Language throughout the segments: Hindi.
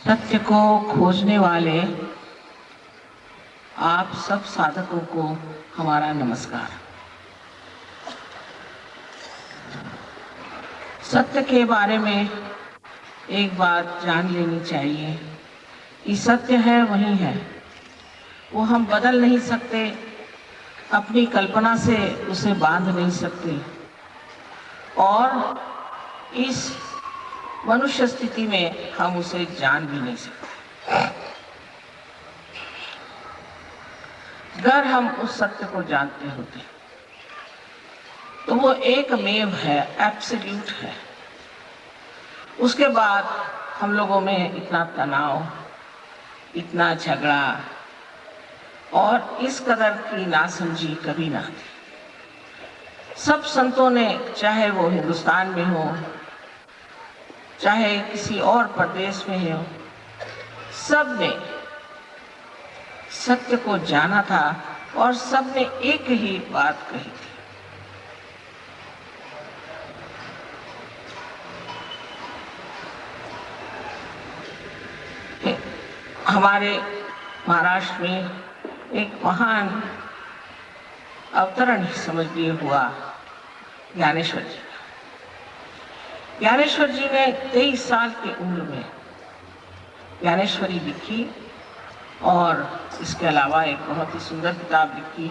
सत्य को खोजने वाले आप सब साधकों को हमारा नमस्कार। सत्य के बारे में एक बात जान लेनी चाहिए कि सत्य है वही है, वो हम बदल नहीं सकते, अपनी कल्पना से उसे बांध नहीं सकते और इस मनुष्य स्थिति में हम उसे जान भी नहीं सकते। अगर हम उस सत्य को जानते होते तो वो एकमेव है, एब्सोल्यूट है। उसके बाद हम लोगों में इतना तनाव, इतना झगड़ा और इस कदर की नासमझी कभी ना थी। सब संतों ने, चाहे वो हिंदुस्तान में हो चाहे किसी और प्रदेश में हो, सब ने सत्य को जाना था और सब ने एक ही बात कही थी। हमारे महाराष्ट्र में एक महान अवतरण समझ लिए हुआ ज्ञानेश्वर जी। ज्ञानेश्वर जी ने 23 साल की उम्र में ज्ञानेश्वरी लिखी और इसके अलावा एक बहुत ही सुंदर किताब लिखी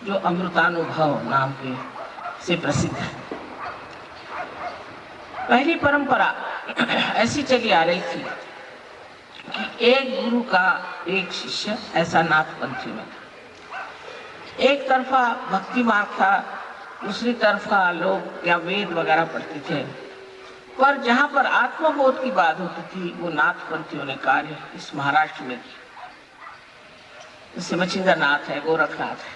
जो अमृतानुभव नाम के से प्रसिद्ध है। पहली परंपरा ऐसी चली आ रही थी कि एक गुरु का एक शिष्य, ऐसा नाथपंथी में था। एक तरफा भक्ति मार्ग था, दूसरी तरफा लोग या वेद वगैरह पढ़ते थे, पर जहां पर आत्मबोध की बात होती थी वो नाथपंथियों ने कार्य इस महाराष्ट्र में किया। जैसे मच्छिंद्र नाथ है, गोरखनाथ है।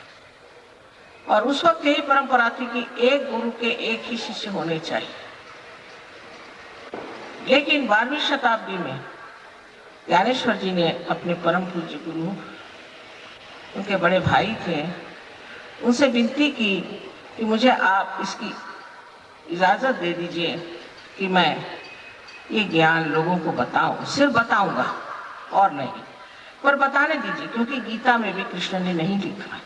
और उस वक्त यही परंपरा थी कि एक गुरु के एक ही शिष्य होने चाहिए। लेकिन 12वीं शताब्दी में ज्ञानेश्वर जी ने अपने परम पूज्य गुरु, उनके बड़े भाई थे, उनसे विनती की कि मुझे आप इसकी इजाजत दे दीजिए कि मैं ये ज्ञान लोगों को बताऊं। सिर्फ बताऊंगा और नहीं, पर बताने दीजिए, क्योंकि गीता में भी कृष्ण ने नहीं लिखा।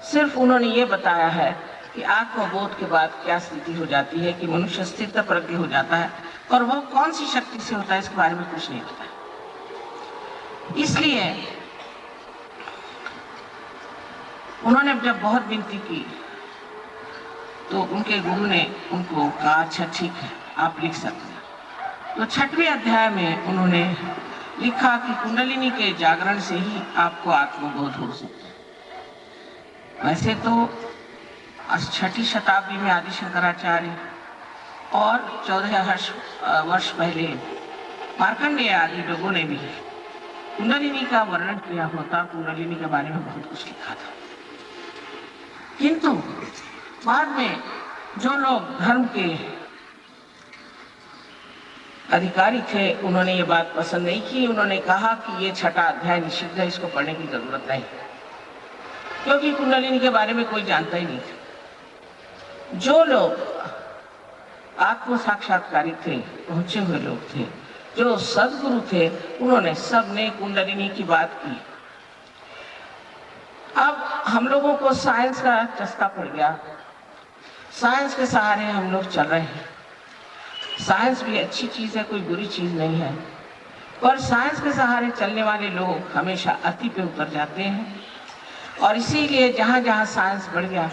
सिर्फ उन्होंने ये बताया है कि आत्मबोध के बाद क्या स्थिति हो जाती है, कि मनुष्य स्थिर प्रज्ञ हो जाता है, और वह कौन सी शक्ति से होता है इसके बारे में कुछ नहीं बताया। इसलिए उन्होंने जब बहुत विनती की तो उनके गुरु ने उनको कहा, अच्छा ठीक है, आप लिख सकते हैं। तो 6वें अध्याय में उन्होंने लिखा कि कुंडलिनी के जागरण से ही आपको आत्मबोध हो सकता है। वैसे तो 6ठी शताब्दी में आदि शंकराचार्य और 14 वर्ष पहले मार्कंडेय आदि लोगों ने भी कुंडलिनी का वर्णन किया होता, कुंडलिनी के बारे में बहुत कुछ लिखा था। किंतु बाद में जो लोग धर्म के अधिकारी थे उन्होंने ये बात पसंद नहीं की। उन्होंने कहा कि ये 6ठा अध्याय निषिद्ध है, इसको पढ़ने की जरूरत नहीं, क्योंकि कुंडलिनी के बारे में कोई जानता ही नहीं था। जो लोग आत्म साक्षात्कारी थे, पहुंचे हुए लोग थे, जो सदगुरु थे, उन्होंने सबने कुंडलिनी की बात की। अब हम लोगों को साइंस का चस्का पड़ गया, साइंस के सहारे हम लोग चल रहे हैं। साइंस भी अच्छी चीज है, कोई बुरी चीज नहीं है, पर साइंस के सहारे चलने वाले लोग हमेशा अति पे उतर जाते हैं। और इसीलिए जहां जहां साइंस बढ़ गया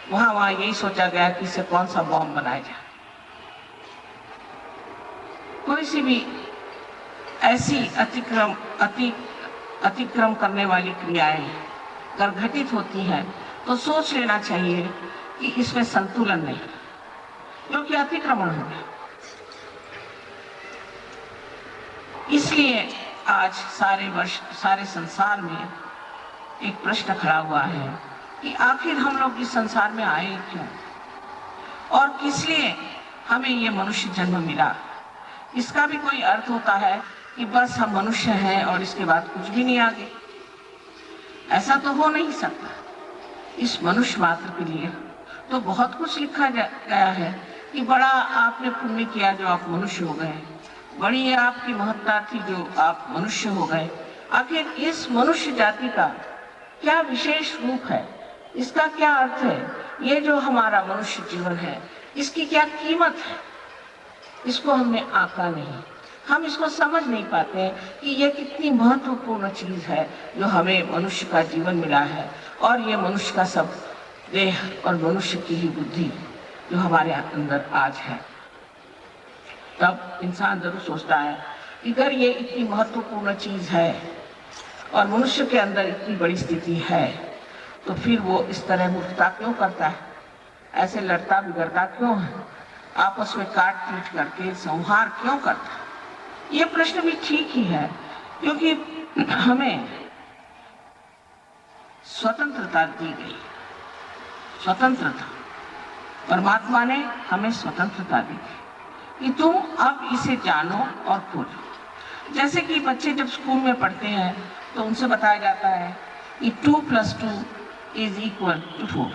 वहां वहां यही सोचा गया कि इससे कौन सा बॉम्ब बनाया जाए। कोई सी भी ऐसी अतिक्रम करने वाली क्रियाएं अगर घटित होती हैं तो सोच लेना चाहिए कि इसमें संतुलन नहीं, क्योंकि अतिक्रमण हो गया। इसलिए आज सारे संसार में एक प्रश्न खड़ा हुआ है कि आखिर हम लोग इस संसार में आए क्यों और किस लिए हमें ये मनुष्य जन्म मिला। इसका भी कोई अर्थ होता है कि बस हम मनुष्य हैं और इसके बाद कुछ भी नहीं आगे। ऐसा तो हो नहीं सकता। इस मनुष्य मात्र के लिए तो बहुत कुछ लिखा गया है कि बड़ा आपने पुण्य किया जो आप मनुष्य हो गए, बड़ी आपकी महत्ता थी जो आप मनुष्य हो गए। आखिर इस मनुष्य जाति का क्या विशेष रूप है, इसका क्या अर्थ है, ये जो हमारा मनुष्य जीवन है इसकी क्या कीमत है, इसको हमने आंका नहीं। हम इसको समझ नहीं पाते कि ये कितनी महत्वपूर्ण चीज है जो हमें मनुष्य का जीवन मिला है, और ये मनुष्य का सब देह और मनुष्य की ही बुद्धि जो हमारे अंदर आज है। तब इंसान जरूर सोचता है कि अगर ये इतनी महत्वपूर्ण चीज है और मनुष्य के अंदर इतनी बड़ी स्थिति है, तो फिर वो इस तरह मूर्खता क्यों करता है, ऐसे लड़ता बिगड़ता क्यों है, आपस में काट पीट करके संहार क्यों करता है। ये प्रश्न भी ठीक ही है, क्योंकि हमें स्वतंत्रता दी गई। स्वतंत्रता, परमात्मा ने हमें स्वतंत्रता दी कि तुम अब इसे जानो और खोजो। जैसे कि बच्चे जब स्कूल में पढ़ते हैं तो उनसे बताया जाता है कि 2 + 2 = 4,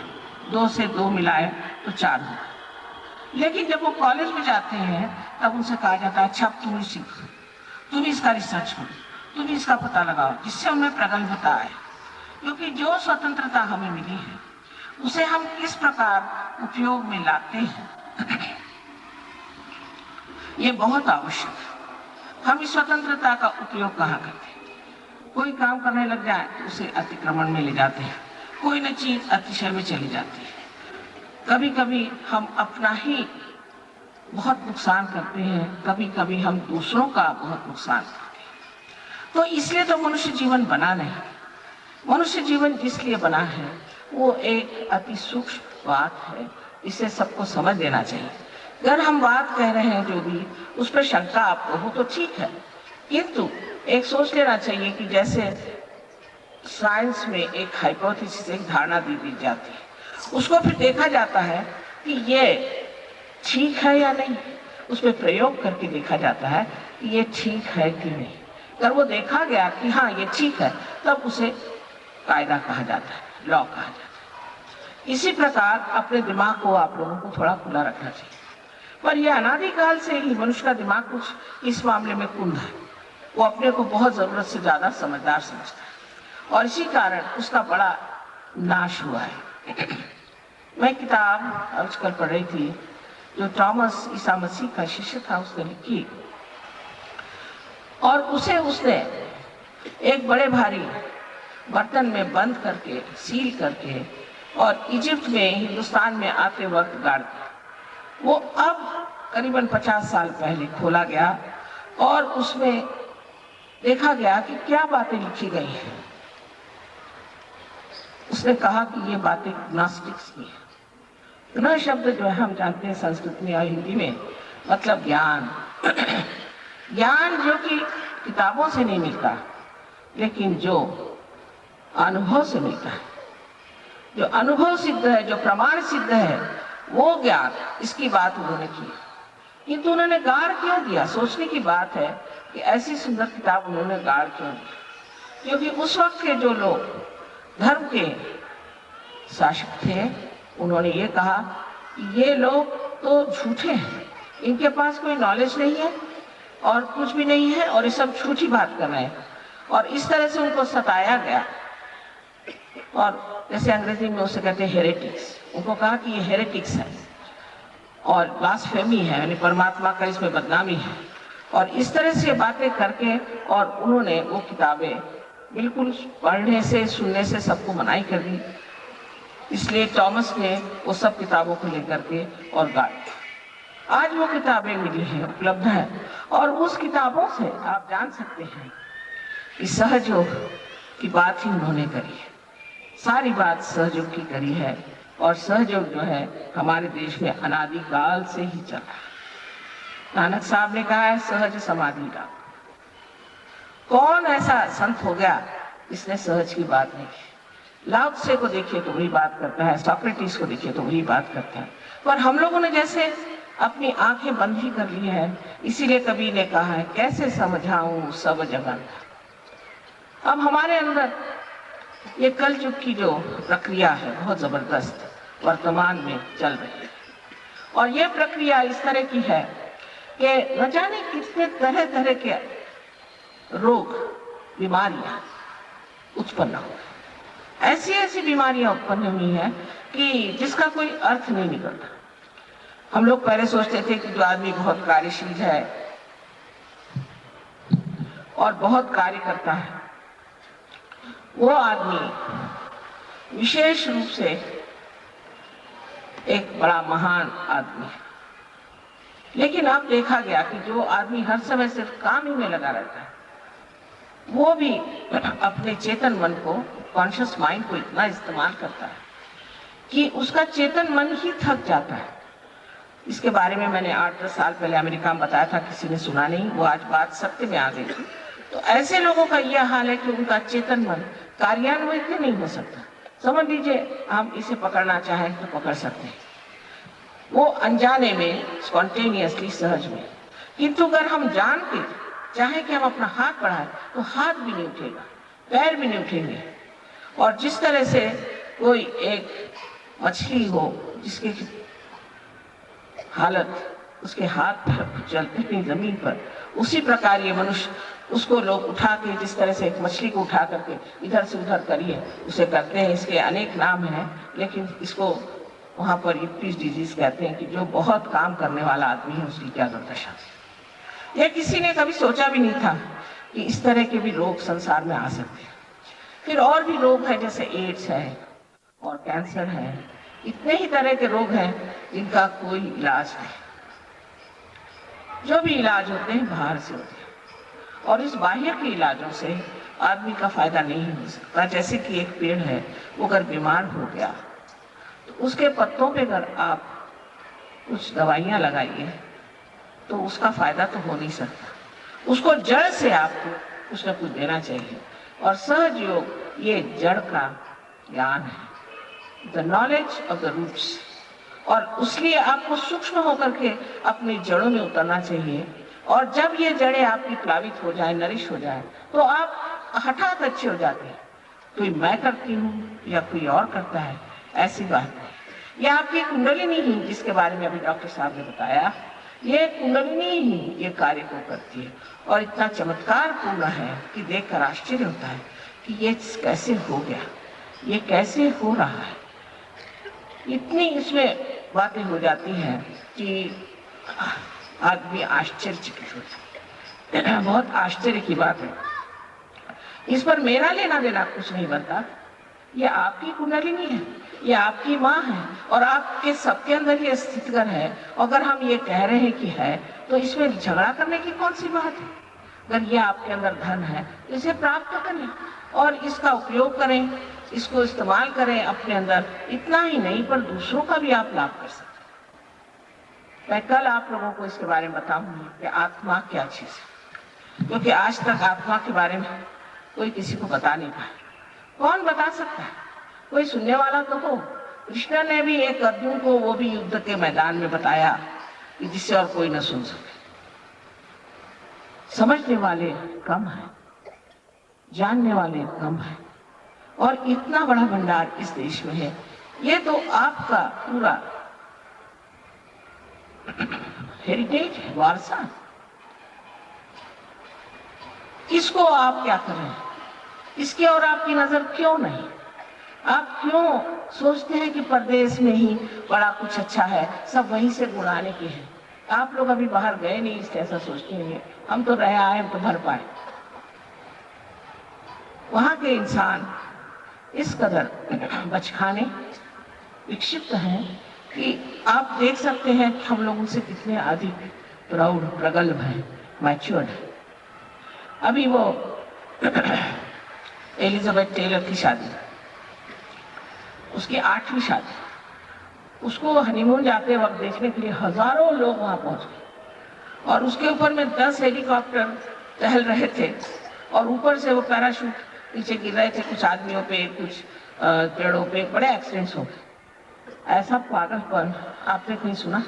2 से 2 मिलाए तो 4 होगा। लेकिन जब वो कॉलेज में जाते हैं तब उनसे कहा जाता है अच्छा अब तुम ही सीखो, तुम इसका रिसर्च करो, तुम इसका पता लगाओ, जिससे उनमें प्रगल्भता आए। क्योंकि जो स्वतंत्रता हमें मिली है उसे हम किस प्रकार उपयोग में लाते हैं ये बहुत आवश्यक है। हम इस स्वतंत्रता का उपयोग कहाँ करते हैं? कोई काम करने लग जाए तो उसे अतिक्रमण में ले जाते हैं, कोई न चीज अतिशय में चली जाती है। कभी कभी हम अपना ही बहुत नुकसान करते हैं, कभी कभी हम दूसरों का बहुत नुकसान करते हैं। तो इसलिए तो मनुष्य जीवन बना नहीं। मनुष्य जीवन इसलिए बना है, वो एक अति सूक्ष्म बात है, इसे सबको समझ लेना चाहिए। अगर हम बात कह रहे हैं जो भी, उस पर शंका आपको हो तो ठीक है, किंतु एक सोच लेना चाहिए कि जैसे साइंस में एक हाइपोथेसिस, एक धारणा दी जाती है, उसको फिर देखा जाता है कि ये ठीक है या नहीं, उस पर प्रयोग करके देखा जाता है कि ये ठीक है कि नहीं। अगर वो देखा गया कि हाँ ये ठीक है, तब उसे कायदा कहा जाता है, लॉ कहा जाता है। इसी प्रकार अपने दिमाग को आप लोगों को थोड़ा खुला रखना चाहिए। पर यह अनादिकाल से ही मनुष्य का दिमाग कुछ इस मामले में कुंद है, वो अपने को बहुत जरूरत से ज्यादा समझदार समझता है, और इसी कारण उसका बड़ा नाश हुआ है। मैं किताब आजकल पढ़ रही थी जो थॉमस ईसा मसीह का शिष्य था, उसने लिखी, और उसे उसने एक बड़े भारी बर्तन में बंद करके, सील करके, और इजिप्ट में हिंदुस्तान में आते वक्त गाड़ दिया। वो अब करीबन 50 साल पहले खोला गया और उसमें देखा गया कि क्या बातें लिखी गई हैं। उसने कहा कि ये बातें ग्नोस्टिक्स की है। ग्नो शब्द जो है हम जानते हैं संस्कृत में और हिंदी में, मतलब ज्ञान। ज्ञान जो कि किताबों से नहीं मिलता, लेकिन जो अनुभव से मिलता है, जो अनुभव सिद्ध है, जो प्रमाण सिद्ध है, वो ज्ञान, इसकी बात उन्होंने की। किंतु उन्होंने गाढ़ क्यों दिया? सोचने की बात है कि ऐसी सुंदर किताब उन्होंने गाढ़ क्यों दी? क्योंकि उस वक्त के जो लोग धर्म के शासक थे, उन्होंने ये कहा कि ये लोग तो झूठे हैं, इनके पास कोई नॉलेज नहीं है और कुछ भी नहीं है, और ये सब झूठी बात कर रहे हैं। और इस तरह से उनको सताया गया, और जैसे अंग्रेजी में उसे कहते हैं हेरेटिक्स। उनको कहा कि ये हेरेटिक्स है और ब्लास्फेमी है, यानी परमात्मा का इसमें बदनामी है, और इस तरह से बातें करके, और उन्होंने वो किताबें बिल्कुल पढ़ने से, सुनने से सबको मनाही कर दी। इसलिए थॉमस ने वो सब किताबों को लेकर के और गाड़ दिया। आज वो किताबें मिली हैं, उपलब्ध है, और उस किताबों से आप जान सकते हैं कि सहयोग की बात ही उन्होंने करी है। सारी बात सहयोग की करी है, और सहयोग जो है हमारे देश में अनादिकाल से ही चला है। नानक साहब ने कहा है सहज समाधि का। कौन ऐसा संत हो गया इसने सहज की बात नहीं की? लाओ त्से को देखिए तो वही बात करता है, सोक्रेटिस को देखिए तो वही बात करता है, पर हम लोगों ने जैसे अपनी आंखें बंद ही कर ली है। इसीलिए कबीर ने कहा है कैसे समझाऊं सब जगन। अब हमारे अंदर ये कल युग की जो प्रक्रिया है बहुत जबरदस्त वर्तमान में चल रही है, और ये प्रक्रिया इस तरह की है कि न जाने कितने तरह तरह के रोग, बीमारियां उत्पन्न हो, ऐसी ऐसी बीमारियां उत्पन्न हुई हैं कि जिसका कोई अर्थ नहीं निकलता। हम लोग पहले सोचते थे कि जो आदमी बहुत कार्यशील है और बहुत कार्य करता है, वो आदमी विशेष रूप से एक बड़ा महान आदमी है। लेकिन अब देखा गया कि जो आदमी हर समय सिर्फ काम ही में लगा रहता है, वो भी अपने चेतन मन को, कॉन्शियस माइंड को इतना इस्तेमाल करता है कि उसका चेतन मन ही थक जाता है। इसके बारे में मैंने 8-10 साल पहले अमेरिका में बताया था, किसी ने सुना नहीं, वो आज बात सत्य में आ गई। तो ऐसे लोगों का यह हाल है कि उनका चेतन मन कार्यान्वित ही नहीं हो सकता। समझ लीजिए, हम इसे पकड़ना चाहें तो पकड़ सकते हैं, वो अनजाने में, स्पॉन्टेनियसली, सहज में। किंतु अगर हम जान के चाहे कि हम अपना हाथ बढ़ाएं तो हाथ भी नहीं उठेगा, पैर भी नहीं उठेंगे। और जिस तरह से कोई एक मछली हो जिसकी हालत उसके हाथ चलते नहीं जमीन पर, उसी प्रकार ये मनुष्य, उसको लोग उठा के, जिस तरह से एक मछली को उठा करके इधर से उधर करिए, उसे करते हैं। इसके अनेक नाम हैं, लेकिन इसको वहाँ पर यूपीज डिजीज कहते हैं कि जो बहुत काम करने वाला आदमी है उसकी क्या दुर्दशा। यह किसी ने कभी सोचा भी नहीं था कि इस तरह के भी रोग संसार में आ सकते हैं। फिर और भी रोग है, जैसे एड्स है और कैंसर है। इतने ही तरह के रोग हैं जिनका कोई इलाज नहीं। जो भी इलाज होते हैं बाहर से होते हैं, और इस बाह्य के इलाजों से आदमी का फायदा नहीं हो सकता। जैसे कि एक पेड़ है, वो अगर बीमार हो गया तो उसके पत्तों पे अगर आप कुछ दवाइयाँ लगाइए तो उसका फायदा तो हो नहीं सकता। उसको जड़ से आपको कुछ न कुछ देना चाहिए। और सहज योग ये जड़ का ज्ञान है, the knowledge of the roots. और उसलिए आपको सूक्ष्म होकर के अपनी जड़ों में उतरना चाहिए। और जब ये जड़ें आपकी प्लावित हो जाए, नरिश हो जाए, तो आप हठात अच्छे हो जाते हैं। कोई मैं करती हूँ या कोई और करता है, ऐसी बात नहीं। यह आपकी कुंडलिनी ही, जिसके बारे में अभी डॉक्टर साहब ने बताया, ये कुंडलिनी ही ये कार्य को करती है। और इतना चमत्कार पूर्ण है कि देखकर आश्चर्य होता है कि ये कैसे हो गया, ये कैसे हो रहा है। इतनी इसमें बातें हो जाती हैं कि आदमी आश्चर्यचकित होता है। बहुत आश्चर्य की बात है। इस पर मेरा लेना देना कुछ नहीं बनता। ये आपकी कुंडलिनी है, ये आपकी माँ है, और आपके सबके अंदर ये स्थितिकर है। अगर हम ये कह रहे हैं कि है, तो इसमें झगड़ा करने की कौन सी बात है। अगर ये आपके अंदर धन है, इसे प्राप्त करें और इसका उपयोग करें, इसको इस्तेमाल करें अपने अंदर। इतना ही नहीं, पर दूसरों का भी आप लाभ कर सकते हैं। मैं कल आप लोगों को इसके बारे में बताऊंगी कि आत्मा क्या चीज है, क्योंकि आज तक आत्मा के बारे में कोई किसी को बता नहीं पाया। कौन बता सकता है? कोई सुनने वाला तो हो। कृष्ण ने भी एक अर्जुन को, वो भी युद्ध के मैदान में बताया कि जिससे और कोई न सुन सके। समझने वाले कम हैं, जानने वाले कम हैं, और इतना बड़ा भंडार इस देश में है। ये तो आपका पूरा हेरिटेज है, वारसा। इसको आप क्या कर रहे हैं? इसकी और आपकी नजर क्यों नहीं? आप क्यों सोचते हैं कि परदेश में ही बड़ा कुछ अच्छा है, सब वहीं से गुणाने के हैं? आप लोग अभी बाहर गए नहीं, इसलिए ऐसा सोचते हैं। हम तो रह आए, हम तो भर पाए। वहां के इंसान इस कदर बचकाने विक्षिप्त हैं कि आप देख सकते हैं कि हम लोग उनसे कितने अधिक प्रौढ़, प्रगल्भ हैं, मैच्योर्ड है। अभी वो एलिजाबेथ टेलर की शादी, उसकी 8वीं शादी, उसको हनीमून जाते वक्त देखने के लिए हजारों लोग वहां पहुंच गए। और उसके ऊपर में 10 हेलीकॉप्टर टहल रहे थे, और ऊपर से वो पैराशूट नीचे गिर रहे थे। कुछ आदमियों पे, कुछ पेड़ों पे, बड़े एक्सीडेंट्स हो गए। ऐसा पागलपन आपने कहीं सुना?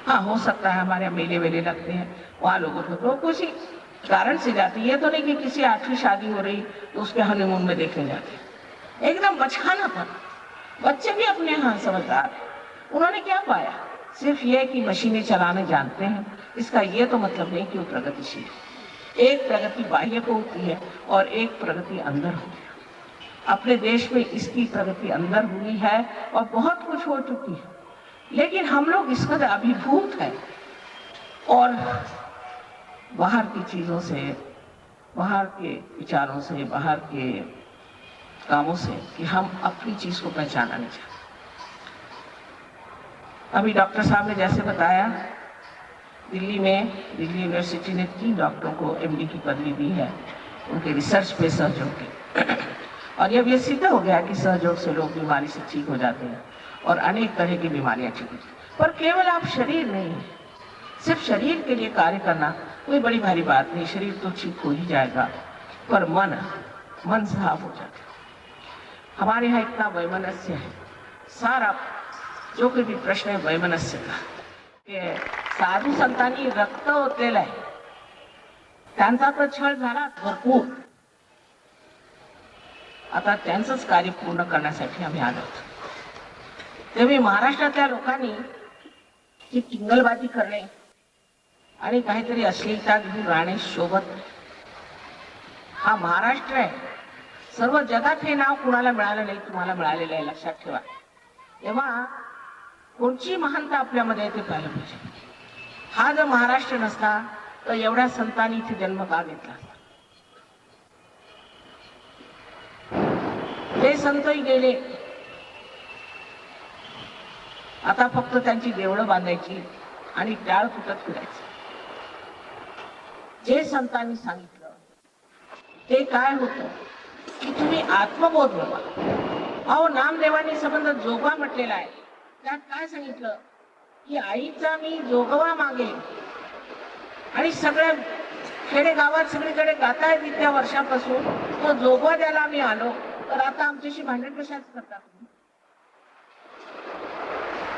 हाँ, हो सकता है हमारे यहाँ मेले वेले लगते हैं, वहाँ लोगों को तो कुछ कारण से जाती है। तो नहीं कि किसी 8वीं शादी हो रही तो उसके हनीमून में देखने जाते। एकदम बचकानापन। बच्चे भी अपने यहाँ समझदार। उन्होंने क्या पाया? सिर्फ ये कि मशीनें चलाने जानते हैं, इसका ये तो मतलब नहीं कि वो प्रगतिशील है। एक प्रगति बाह्य को होती है और एक प्रगति अंदर होती है। अपने देश में इसकी प्रगति अंदर हुई है और बहुत कुछ हो चुकी है, लेकिन हम लोग इस कदर अभिभूत हैं और बाहर की चीजों से, बाहर के विचारों से, बाहर के कामों से कि हम अपनी चीज को पहचाना नहीं चाहते। अभी डॉक्टर साहब ने जैसे बताया, दिल्ली यूनिवर्सिटी ने 3 डॉक्टरों को एमडी की पदवी दी है उनके रिसर्च पे सहयोग के। और अब ये सिद्ध हो गया कि सहयोग से लोग बीमारी से ठीक हो जाते हैं और अनेक तरह की बीमारियां ठीक होती हैं। पर केवल आप शरीर नहीं, सिर्फ शरीर के लिए कार्य करना कोई बड़ी भारी बात नहीं, शरीर तो ठीक हो ही जाएगा, पर मन साफ हो जाता है। हमारे यहाँ इतना वैमनस्य है, सारा जो कोई भी प्रश्न है वैमनस्य का, कि साधू संतांनी रक्त होतेलं आहे, त्यांचा तर छळ झाला भरपूर, आता त्यांचंच कार्य पूर्ण करण्यासाठी आम्ही आलो होतो। तेव्हा महाराष्ट्रातल्या लोकांनी जी टिंगलबाजी करणे आणि काहीतरी अश्लीलता घेऊन राहणे शोभत नाही। हा महाराष्ट्र आहे, सर्व जगात हे नाव कुणाला मिळालं नाही, तुम्हाला मिळालेलं आहे, लक्षात ठेवा। तेव्हा कोणची महानता आपल्यामध्ये आहे ते पाहिलं पाहिजे। हा जर महाराष्ट्र नसता तर एवढ्या संतांनी इथे जन्म का घेतला असता? ते संतही गेले, आता फक्त त्यांची देवळं बांधायची आणि टाळ फुटत फिरायचं। जे संतांनी सांगितलं ते काय होतं की तुम्ही आत्मबोध मिळवा। अहो, नामदेवांनी संबंध जोगवा म्हटलेला आहे, त्यात काय सांगितलं की आईचा मी जोगवा मागेन, आणि सगळ्या खेडे गावात सगळीकडे गातायत इतक्या वर्षापासून, तो जोगवा द्यायला आम्ही आलो, तर आता आमच्याशी भांडण कशाच करता तुम्ही?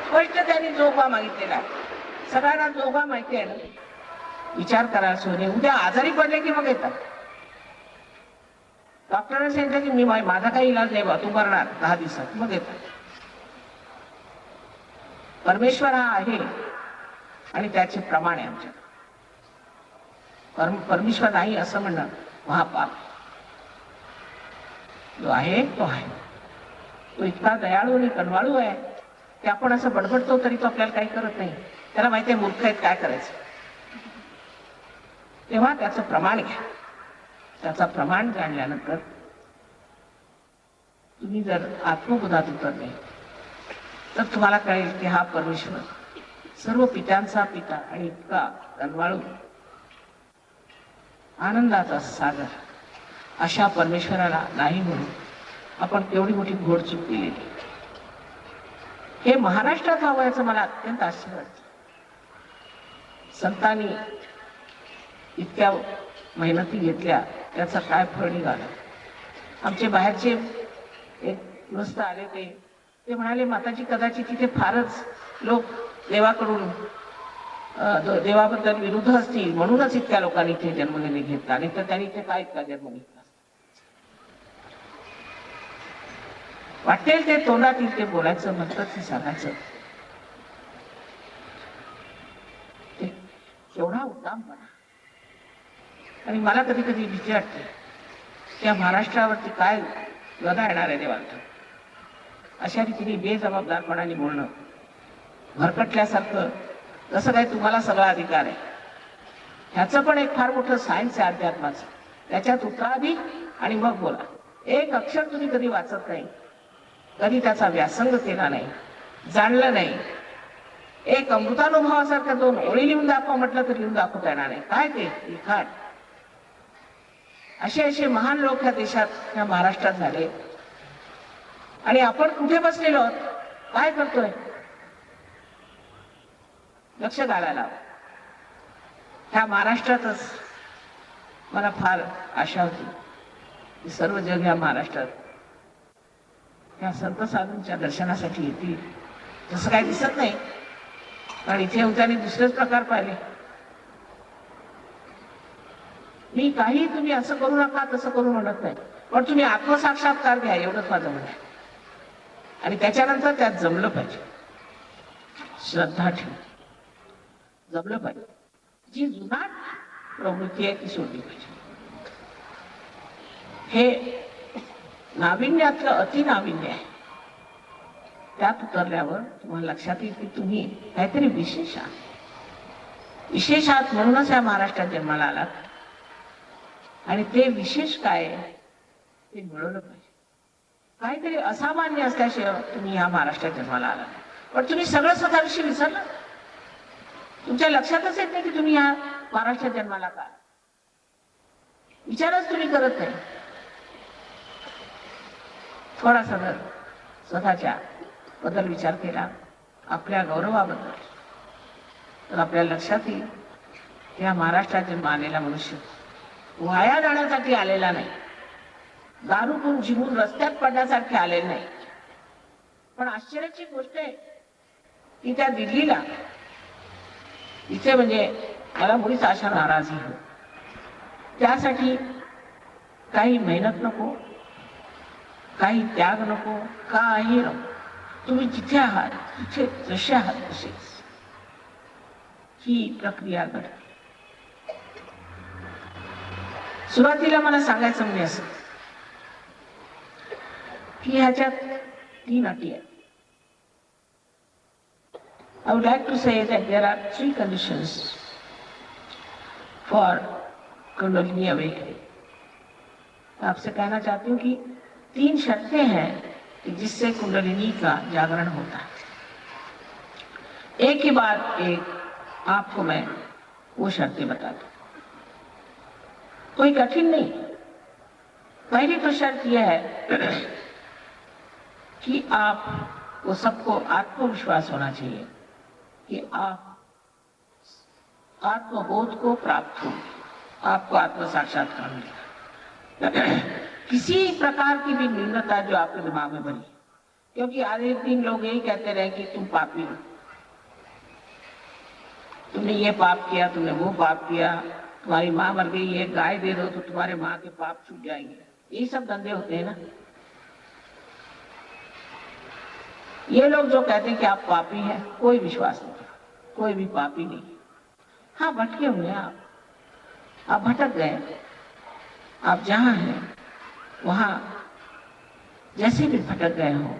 स्पष्ट त्यांनी जोगवा मागितलेला आहे, सगळ्यांना जोगवा माहिती आहे ना। विचार करा सोने, उद्या आजारी पडले की मग येतात डॉक्टरांनी सांगितलं की मी माझा काही इलाज नाही बा, तू करणार 10 दिवसात, मग येतात। परमेश्वर हा आहे आणि त्याचे प्रमाण आहे आमच्या। परमेश्वर नाही असं म्हणणं महापाप। जो आहे तो आहे, तो इतका दयाळू आणि कनवाळू आहे की आपण असं बडबडतो तरी तो आपल्याला काही करत नाही। त्याला माहिती आहे मूर्ख आहेत, काय करायचं। तेव्हा त्याचं प्रमाण घ्या, त्याचा प्रमाण जाणल्यानंतर तुम्ही जर आत्मबोधात उतरले तर तुम्हाला कळेल की हा परमेश्वर सर्व पित्यांचा पिता आणि इतका कनवाळू आनंदाचा सागर, अशा परमेश्वराला नाही म्हणून आपण केवढी मोठी घोडचूक केलेली। हे महाराष्ट्रात व्हावं याचं मला अत्यंत आश्चर्य वाटतं। संतांनी इतक्या मेहनती घेतल्या, त्याचा काय फळ निघालं। आमचे बाहेरचे एक ग्रस्त आले, ते म्हणाले माताजी कदाचित तिथे फारच लोक देवाकडून देवाबद्दल विरुद्ध असतील, म्हणूनच इतक्या लोकांनी इथे जन्म घेतला, नाही तर त्यांनी इथे काय इतका जन्म घेतला। वाटेल ते तोंडातील ते बोलायचं, म्हणतात ते सांगायचं, ते केवढा उत्तमपणा। आणि मला कधी कधी भीती वाटते त्या महाराष्ट्रावरती काय गदा येणार आहे देवाला। अशा रीतीने बेजबाबदारपणाने बोलणं, भरकटल्यासारखं, जसं काय तुम्हाला सगळा अधिकार आहे। ह्याचं पण एक फार मोठं सायन्स आहे अध्यात्माचं, त्याच्यात उतरा आधी आणि मग बोला। एक अक्षर तुम्ही कधी वाचत नाही, कधी त्याचा व्यासंग केला नाही, जाणलं नाही, एक अमृतानुभवासारख्या 2 ओळी लिहून दाखवा म्हटलं तर लिहून दाखवता येणार नाही। काय ते लिखाण। असे महान लोक ह्या देशात, ह्या महाराष्ट्रात झाले, आणि आपण कुठे बसलेलो आहोत, काय करतोय, लक्ष घालायला। ह्या महाराष्ट्रातच मला फार आशा होती की सर्व जग ह्या महाराष्ट्रात ह्या संत साधूंच्या दर्शनासाठी येतील। तसं काही दिसत नाही, कारण इथे होत्याने दुसरेच प्रकार पाहिले। मी काही तुम्ही असं करू नका तसं करू म्हणत नाही, पण तुम्ही आत्मसाक्षात्कार घ्या, एवढंच माझं म्हणणं आहे। आणि त्याच्यानंतर त्यात जमलं पाहिजे। श्रद्धा ठेवून जपलं पाहिजे. जी जुनाट प्रवृत्ती आहे ती सोडली पाहिजे. हे नाविन्यातलं अतिनाविन्य आहे. त्यात उतरल्यावर तुम्हाला लक्षात येईल की तुम्ही काहीतरी विशेष आहात. विशेष आहात म्हणूनच या महाराष्ट्रात जन्माला आलात आणि ते विशेष काय ते मिळवलं पाहिजे. काहीतरी असामान्य असल्याशिवाय तुम्ही या महाराष्ट्रात जन्माला आला. पण तुम्ही सगळं स्वतःविषयी विसरलं. तुमच्या लक्षातच येत नाही की तुम्ही या महाराष्ट्रात जन्माला का. विचारच तुम्ही करत नाही. थोडासा जर स्वतःच्या बद्दल विचार केला, आपल्या गौरवाबद्दल, तर आपल्याला लक्षात येईल की या महाराष्ट्रात जन्म आलेला मनुष्य वाया जाण्यासाठी आलेला नाही, दारू पिऊन जिमून रस्त्यात पडण्यासारखे आलेले नाही. पण आश्चर्याची गोष्ट आहे की त्या दिल्लीला इथे म्हणजे मला मुळीच अशा नाराजी हो. त्यासाठी काही मेहनत नको, काही त्याग नको, काही नको. तुम्ही जिथे आहात तिथे जसे आहात तसेच ही प्रक्रिया घडते. सुरुवातीला मला सांगायचं म्हणजे असं की ह्याच्यात 3 अटी आहेत. I would like to say that there are 3 conditions for kundalini awakening. आपसे कहना चाहती हूँ कि 3 शर्तें हैं कि जिससे कुंडलिनी का जागरण होता है. एक के बाद एक आपको मैं वो शर्तें बता दूं. कोई कठिन नहीं. पहली तो शर्त यह है कि आपको सबको आत्मविश्वास होना चाहिए कि आप आत्मबोध को प्राप्त हो, आपको आत्म साक्षात्कार मिलेगा. किसी प्रकार की भी न्यूनता जो आपके दिमाग में बनी, क्योंकि आधे दिन लोग यही कहते रहे कि तुम पापी हो, तुमने ये पाप किया, तुमने वो पाप किया, तुम्हारी माँ मर गई, एक गाय दे दो तो तुम्हारे माँ के पाप छूट जाएंगे. यही सब धंधे होते हैं ना. ये लोग जो कहते हैं कि आप पापी हैं, कोई विश्वास नहीं, कोई भी पापी नहीं. हाँ, भटके हुए हैं आप भटक गए. आप जहां हैं वहां जैसे भी भटक गए हो,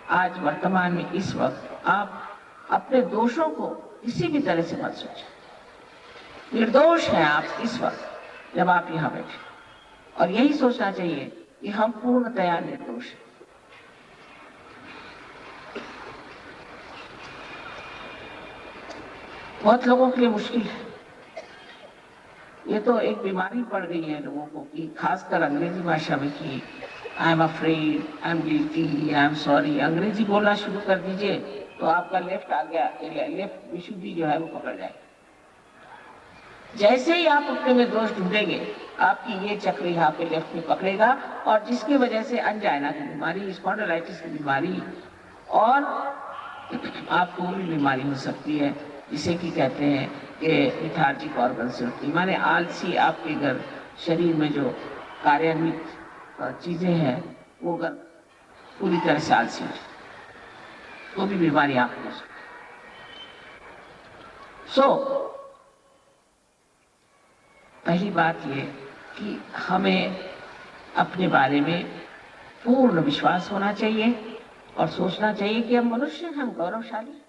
आज वर्तमान में इस वक्त आप अपने दोषों को किसी भी तरह से मत सोचें. निर्दोष हैं आप इस वक्त जब आप यहाँ बैठे, और यही सोचना चाहिए कि हम पूर्णतया निर्दोष हैं. बहुत लोगों के लिए मुश्किल है. ये तो एक बीमारी पड़ गई है लोगों को कि खासकर अंग्रेजी भाषा में कि I am afraid, I am guilty, I am sorry. अंग्रेजी बोलना शुरू कर दीजिए तो आपका लेफ्ट आ गया, लेफ्ट विशुद्धि जो है वो पकड़ जाएगी. जैसे ही आप अपने में दोष ढूंढेंगे, आपकी ये चक्र यहाँ पे लेफ्ट में पकड़ेगा, और जिसकी वजह से अंजाइना की बीमारी, स्पॉन्डिलाइटिस की बीमारी और आपको भी बीमारी हो सकती है जिसे कि कहते हैं कि लिथार्जिक ऑर्गन सिंड्रोम. माने आलसी आपके अगर शरीर में जो कार्यान्वित चीजें हैं वो अगर पूरी तरह से आलसी हो तो भी बीमारी आपको हो सकती है. पहली बात ये कि हमें अपने बारे में पूर्ण विश्वास होना चाहिए और सोचना चाहिए कि हम मनुष्य हैं, हम गौरवशाली.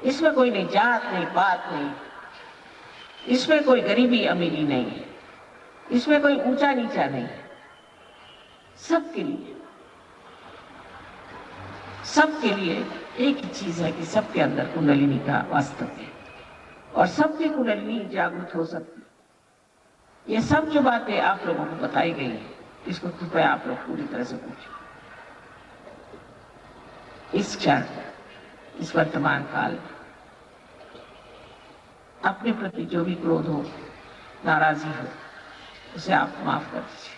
इसमें कोई नहीं जात नहीं पात नहीं, इसमें कोई गरीबी अमीरी नहीं है, इसमें कोई ऊंचा नीचा नहीं है. सबके लिए एक ही चीज है कि सबके अंदर कुंडलिनी का वास्तव है और सबकी कुंडलिनी जागृत हो सकती है. ये सब जो बातें आप लोगों को बताई गई है, इसको कृपया आप लोग पूरी तरह से पूछें. इस क्षण, इस वर्तमान काल अपने प्रति जो भी क्रोध हो, नाराजगी हो, उसे आप माफ कर दीजिए.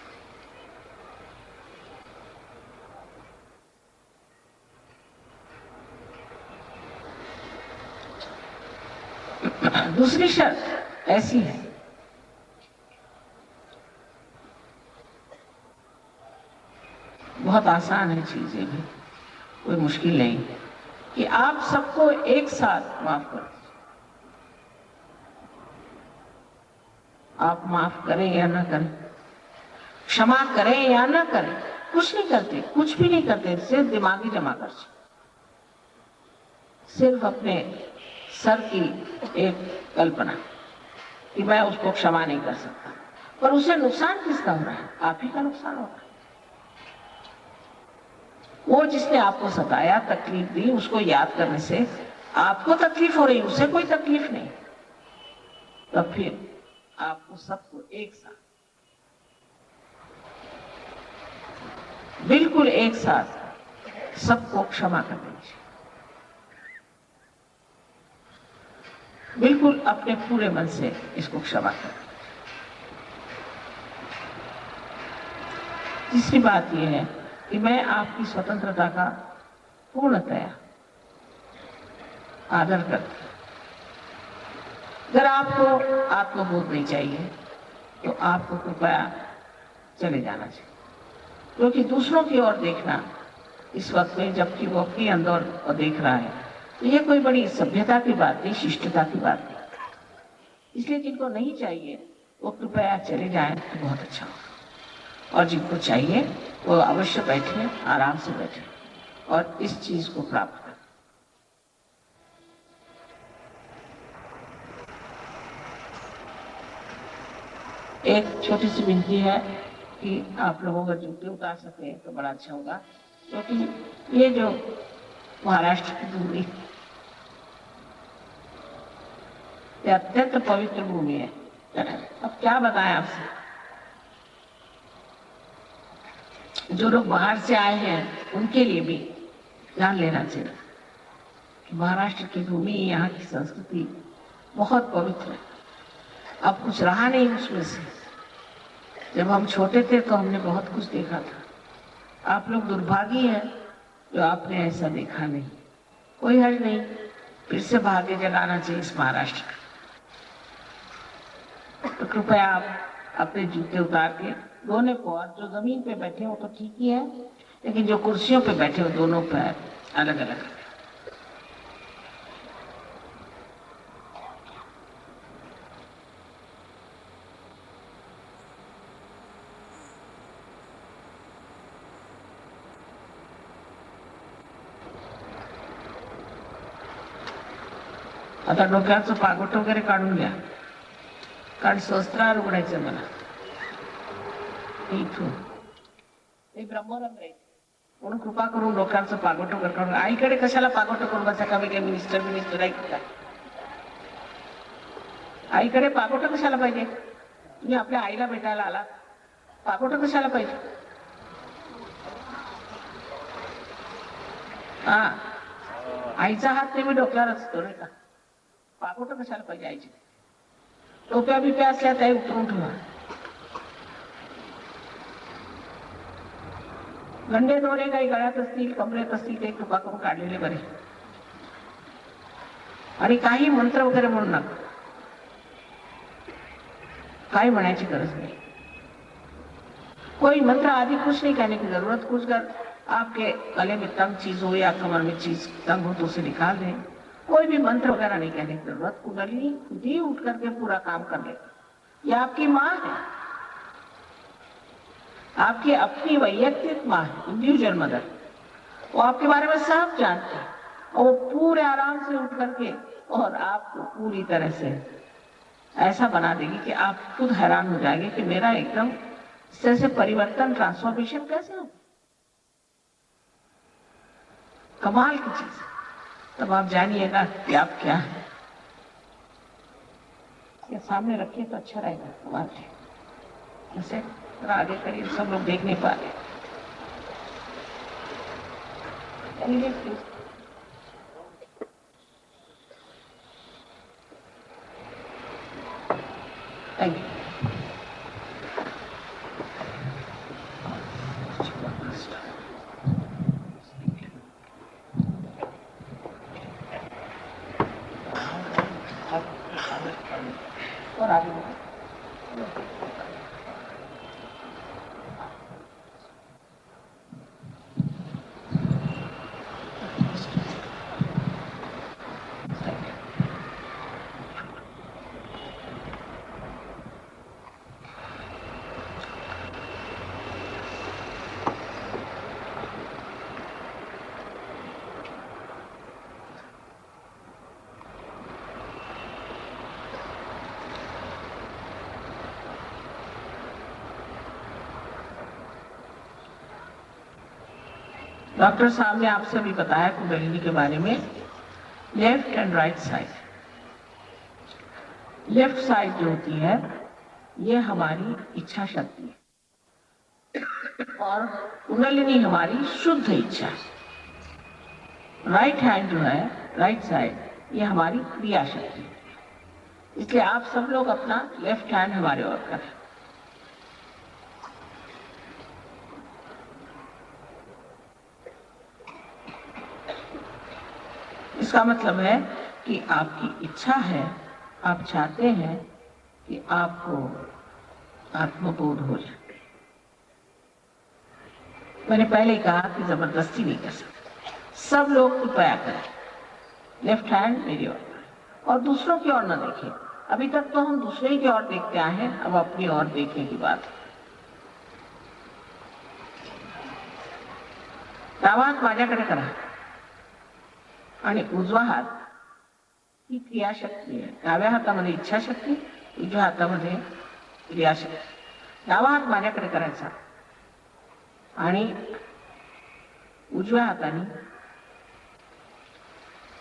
दूसरी शर्त ऐसी है, बहुत आसान है चीजें भी, कोई मुश्किल नहीं. कि आप सबको एक साथ माफ कर दीजिए। आप माफ करें या ना करें, क्षमा करें या ना करें, कुछ नहीं करते, कुछ भी नहीं करते, सिर्फ दिमागी जमा खर्च, सिर्फ अपने सर की एक कल्पना कि मैं उसको क्षमा नहीं कर सकता। पर उससे नुकसान किसका हो रहा है? आप ही का नुकसान हो रहा है। वो जिसने आपको सताया, तकलीफ दी, उसको याद करने से आपको तकलीफ हो रही, उसे कोई तकलीफ नहीं। तब फिर आपको सबको एक साथ, बिल्कुल एक साथ सबको क्षमा कर दीजिए, बिल्कुल अपने पूरे मन से इसको क्षमा कर। तीसरी बात यह है कि मैं आपकी स्वतंत्रता का पूर्णतया आदर करती हूं। अगर आपको आत्मबोध नहीं चाहिए तो आपको कृपया चले जाना चाहिए, क्योंकि दूसरों की ओर देखना इस वक्त में, जबकि वो अपनी अंदर देख रहा है, तो ये कोई बड़ी सभ्यता की बात नहीं, शिष्टता की बात नहीं। इसलिए जिनको नहीं चाहिए वो कृपया चले जाएं तो बहुत अच्छा होगा, और जिनको चाहिए वो अवश्य बैठे, आराम से बैठे और इस चीज को प्राप्त करें। एक छोटी सी विनती है कि आप लोगों का जूते उतार सके तो बड़ा अच्छा होगा, क्योंकि ये जो महाराष्ट्र की भूमि, ये अत्यंत पवित्र भूमि है। अब क्या बताएं आपसे, जो लोग बाहर से आए हैं उनके लिए भी जान लेना चाहिए कि महाराष्ट्र की भूमि, यहाँ की संस्कृति बहुत पवित्र है। अब कुछ रहा नहीं उसमें से। जब हम छोटे थे तो हमने बहुत कुछ देखा था। आप लोग दुर्भागी हैं जो आपने ऐसा देखा नहीं। कोई हर्ज नहीं, फिर से भाग्य जगाना चाहिए इस महाराष्ट्र का। तो कृपया आप अपने जूते उतार के दोनों पैर, जो जमीन पे बैठे हो तो ठीक ही है, लेकिन जो कुर्सियों पे बैठे हो दोनों पैर अलग अलग। आता डोक्याचं पागोट वगैरे काढून घ्या, कारण शस्त्रावर उघडायचं मला इथून हे ब्रह्मरंग आहे म्हणून कृपा करून डोक्याचं पागोट वगैरे काढून. आईकडे कशाला पागोट करून बसा का? काही मिनिस्टर ऐकता, आईकडे पागोट कशाला पाहिजे? तुम्ही आपल्या आईला भेटायला आला, पागोट कशाला पाहिजे? हा, आईचा हात नेहमी डोक्यावर असतो नाही का? पागोट कशाला पाहिजे आईची? टोप्या बिप्या असल्या त्या उतरून ठेवा. गंडे दोरे काही गळ्यात असतील, कमरेत असतील, ते कृपा करून काढलेले बरे. आणि काही मंत्र वगैरे म्हणू नका, काही म्हणायची गरज नहीं. कोई मंत्र आदि कुछ नहीं कहने की जरूरत. कुछ कर आपके गले में तंग चीज हो या कमर में चीज तंग हो तो उसे निकाल दें. कोई भी मंत्र वगैरह नहीं कहने की जरूरत. कुंडली खुद ही उठ करके पूरा काम कर ले. ये आपकी माँ है, आपकी अपनी वैयक्तिक माँ है, इंडिविजुअल मदर. वो आपके बारे में सब जानते हैं और वो पूरे आराम से उठ करके और आपको पूरी तरह से ऐसा बना देगी कि आप खुद हैरान हो जाएंगे कि मेरा एकदम इस तरह से परिवर्तन, ट्रांसफॉर्मेशन कैसे हो. कमाल की चीज. तब आप जानिएगा कि आप क्या है. ये सामने रखिए तो अच्छा रहेगा. कमाल है. ऐसे आगे करिए, सब लोग देख नहीं पा रहे. Thank you. और आगे डॉक्टर साहब ने आपसे भी बताया कुंडलिनी के बारे में। Left and right side. Left side जो होती है ये हमारी इच्छा शक्ति है और कुंडलिनी हमारी शुद्ध इच्छा। राइट हैंड जो है, राइट साइड, ये हमारी क्रिया शक्ति है। इसलिए आप सब लोग अपना लेफ्ट हैंड हमारे ओर करें। इसका मतलब है कि आपकी इच्छा है, आप चाहते हैं कि आपको आत्मबोध हो जाए। मैंने पहले कहा कि जबरदस्ती नहीं कर सकते, सब लोग कृपया करें। लेफ्ट हैंड मेरी ओर और दूसरों की ओर न देखें। अभी तक तो हम दूसरे की ओर देखते आए हैं, अब अपनी ओर देखने की बात है। डावा हात माझ्याकडे करा आणि उजवा हात ही क्रियाशक्ती आहे। डाव्या हातामध्ये इच्छाशक्ती, उजव्या हातामध्ये क्रियाशक्ती। डावा हात माझ्याकडे करायचा आणि उजव्या हाताने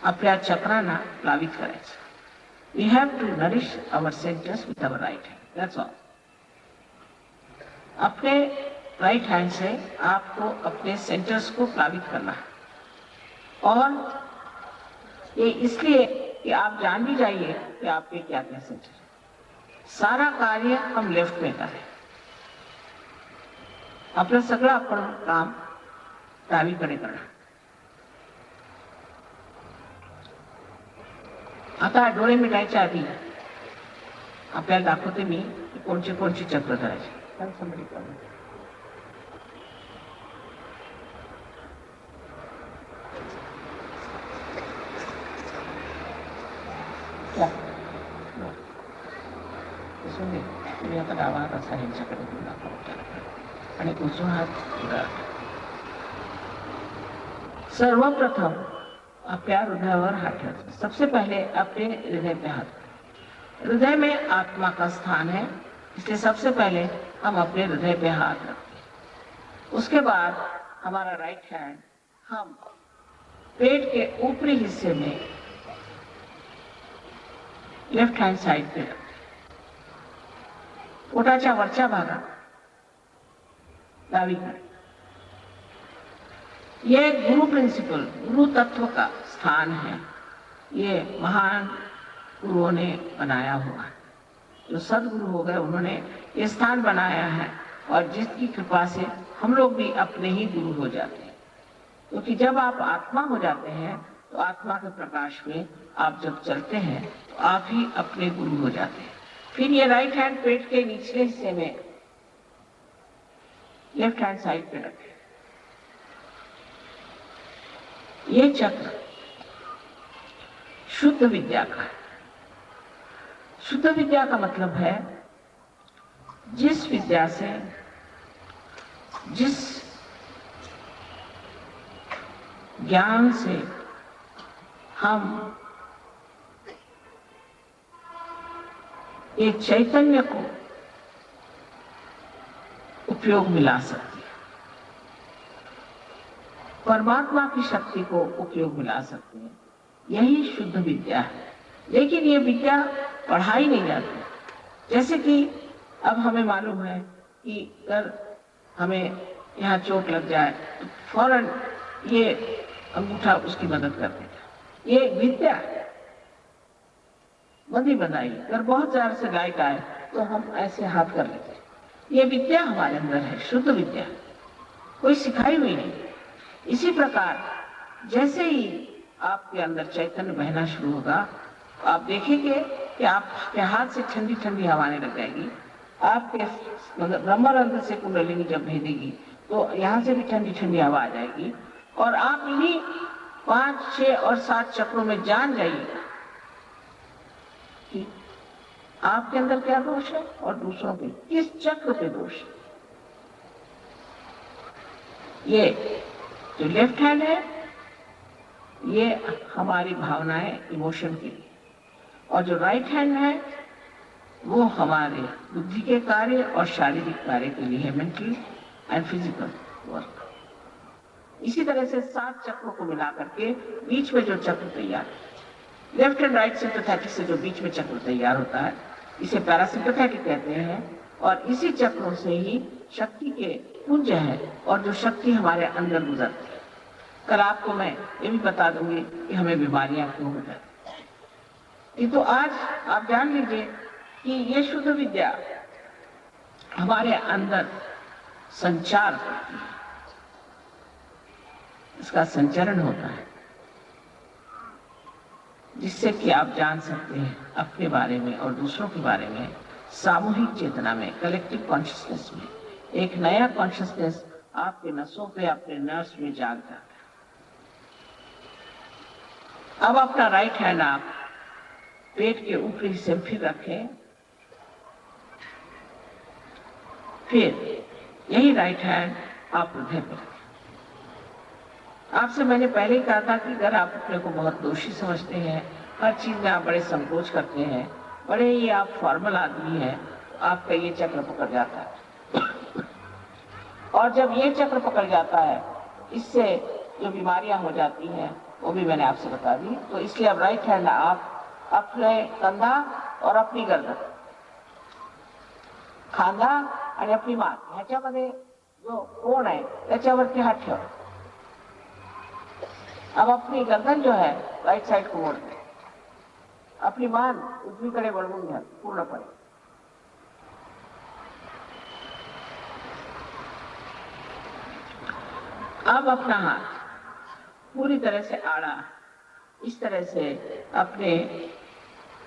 आपल्या चक्रांना प्लावित करायचं। We have to nourish our centers with our right hand. That's all. अपने राइट हैंड से आपको अपने सेंटर्स को प्लावित करना है और ये इसलिए कि आप जान भी जाइए कि आपके क्या क्या सेंटर है। सारा कार्य हम लेफ्ट में करें, आपलं सगळं आपण काम डावीकडे करा। आता डोळे मिटायच्या आधी आपल्याला दाखवते मी कोणचे कोणचे चक्र करायचे। तुम्ही आता डावा हात असा यांच्याकडे दाखवता आणि उजवा हात पुढे। सर्वप्रथम अपने हृदय हाथ रखें। सबसे पहले अपने हृदय पे हाथ। हृदय में आत्मा का स्थान है, इसलिए सबसे पहले हम अपने हृदय पे हाथ रखें। उसके बाद हमारा राइट हैंड हम पेट के ऊपरी हिस्से में लेफ्ट हैंड साइड पे रखें। पोटाच्या वरच्या भागात डावीकडे। ये गुरु प्रिंसिपल, गुरु तत्व का स्थान है। ये महान गुरुओं ने बनाया हुआ है, जो सदगुरु हो गए उन्होंने ये स्थान बनाया है और जिसकी कृपा से हम लोग भी अपने ही गुरु हो जाते हैं। क्योंकि जब आप आत्मा हो जाते हैं तो आत्मा के प्रकाश में आप जब चलते हैं तो आप ही अपने गुरु हो जाते हैं। फिर ये राइट हैंड पेट के निचले हिस्से में लेफ्ट हैंड साइड पे रखें। ये चक्र शुद्ध विद्या का है। शुद्ध विद्या का मतलब है जिस विद्या से, जिस ज्ञान से हम एक चैतन्य को उपयोग में ला सकते हैं, परमात्मा की शक्ति को उपयोग में ला सकते हैं। यही शुद्ध विद्या है। लेकिन ये विद्या पढ़ाई नहीं जाती। जैसे कि अब हमें मालूम है कि अगर हमें यहाँ चोट लग जाए तो फौरन ये अंगूठा उसकी मदद कर देता। ये विद्या बंदी बनाई। अगर बहुत ज़्यादा से गायक आए तो हम ऐसे हाथ कर लेते हैं। ये विद्या हमारे अंदर है, शुद्ध विद्या, कोई सिखाई हुई नहीं। इसी प्रकार जैसे ही आपके अंदर चैतन्य बहना शुरू होगा तो आप देखेंगे कि आपके हाथ से ठंडी ठंडी हवा आने लग जाएगी। आपके ब्रह्मरंध्र से कुंडलिनी जब भेदेगी तो यहाँ से भी ठंडी ठंडी हवा आ जाएगी और आप इन्हीं 5, 6 और 7 चक्रों में जान जाइएगा कि आपके अंदर क्या दोष है और दूसरों के किस चक्र पे दोष है। ये जो लेफ्ट हैंड है ये हमारी भावनाएं, इमोशन के लिए, और जो राइट हैंड है वो हमारे बुद्धि के कार्य और शारीरिक कार्य के लिए है, मेंटल एंड फिजिकल वर्क। इसी तरह से 7 चक्रों को मिला करके बीच में जो चक्र तैयार, लेफ्ट एंड राइट सिंपैथेटिक से जो बीच में चक्र तैयार होता है, इसे पैरासिम्पैथेटिक कहते हैं। और इसी चक्रों से ही शक्ति के पुंज है और जो शक्ति हमारे अंदर गुजरती है। कल आपको मैं ये भी बता दूंगी कि हमें बीमारियां क्यों हो जाती हैं। तो आज आप जान लीजिए कि ये शुद्ध विद्या हमारे अंदर संचार करती है, इसका संचरण होता है, जिससे कि आप जान सकते हैं अपने बारे में और दूसरों के बारे में। सामूहिक चेतना में, कलेक्टिव कॉन्शियसनेस में एक नया कॉन्शियसनेस आपके नसों पे, अपने नर्व्स में जाग जाता है। अब अपना राइट हैंड आप पेट के ऊपरी हिस्से में फिर रखें, फिर यही राइट हैंड आप हृदय पर रखें। आपसे मैंने पहले ही कहा था कि अगर आप अपने को बहुत दोषी समझते हैं, हर चीज में आप बड़े संकोच करते हैं, बड़े ही आप फॉर्मल आदमी हैं, तो आपका ये चक्र पकड़ जाता है। और जब ये चक्र पकड़ जाता है, इससे जो बीमारियां हो जाती हैं वो भी मैंने आपसे बता दी। तो इसलिए अब राइट हैंड आप अपने कंधा और अपनी गर्दन, खांदा आणि आपली मान ह्याच्यामध्ये जो कोण आहे त्याच्यावरती हात ठेवा। अब अपनी गर्दन जो है राइट साइड को मोड़ दें, अपनी मान उजवीकडे वळवून घ्या पूर्णपणे। अब अपना हाथ पूरी तरह से आड़ा इस तरह से अपने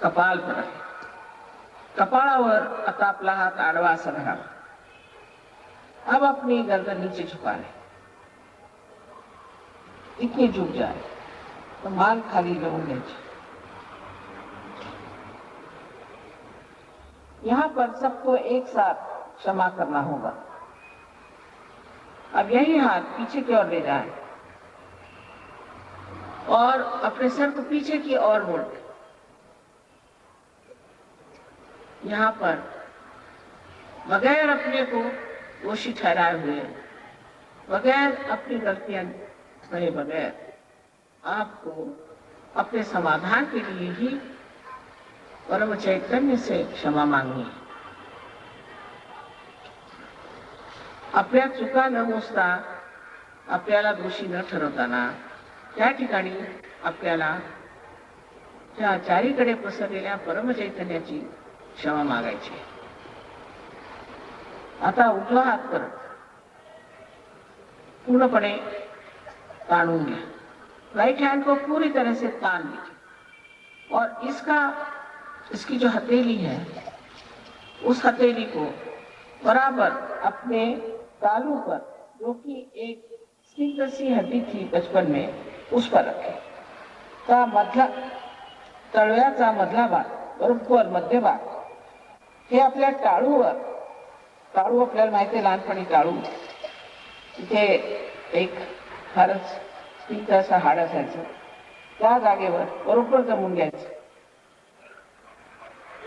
कपाल पर रखें, कपाळावर आता आपला हात आडवा असा धरावा। अब अपनी गर्दन नीचे झुका लें, इतनी झुक जाए तो मान खाली जमून घ्यायची। यहाँ पर सबको एक साथ क्षमा करना होगा। अब यही हाथ पीछे की ओर ले जाएं और अपने सर को पीछे की ओर मोड़ दें। यहाँ पर बगैर अपने को दोषी ठहराए हुए, बगैर अपनी गलतियां कहे बगैर, आपको अपने समाधान के लिए ही परम चैतन्य से क्षमा मांगनी है। आपल्या चुका न मोजता, आपल्याला दोषी न ठरवताना त्या ठिकाणी आपल्याला त्या चारीकडे पसरलेल्या परम चैतन्याची क्षमा मागायची। आता उजवा हात परत पूर्णपणे ताणून घ्या, राइट हैंड को पूरी तरह से तान लीजिए और इसकी जो हथेली है उस हथेली को बराबर अपने तालू पर, जो कि एक स्निग्ध सी हड्डी थी बचपन में, उस पर रखें। का मधला तळव्याचा मधला भाग बरोबर मध्यभाग हे आपल्या टाळूवर, टाळू आपल्याला माहिती आहे लहानपणी टाळू इथे एक फारच स्निग्ध असा हाड असायचं, त्या जागेवर बरोबर जमून घ्यायचं।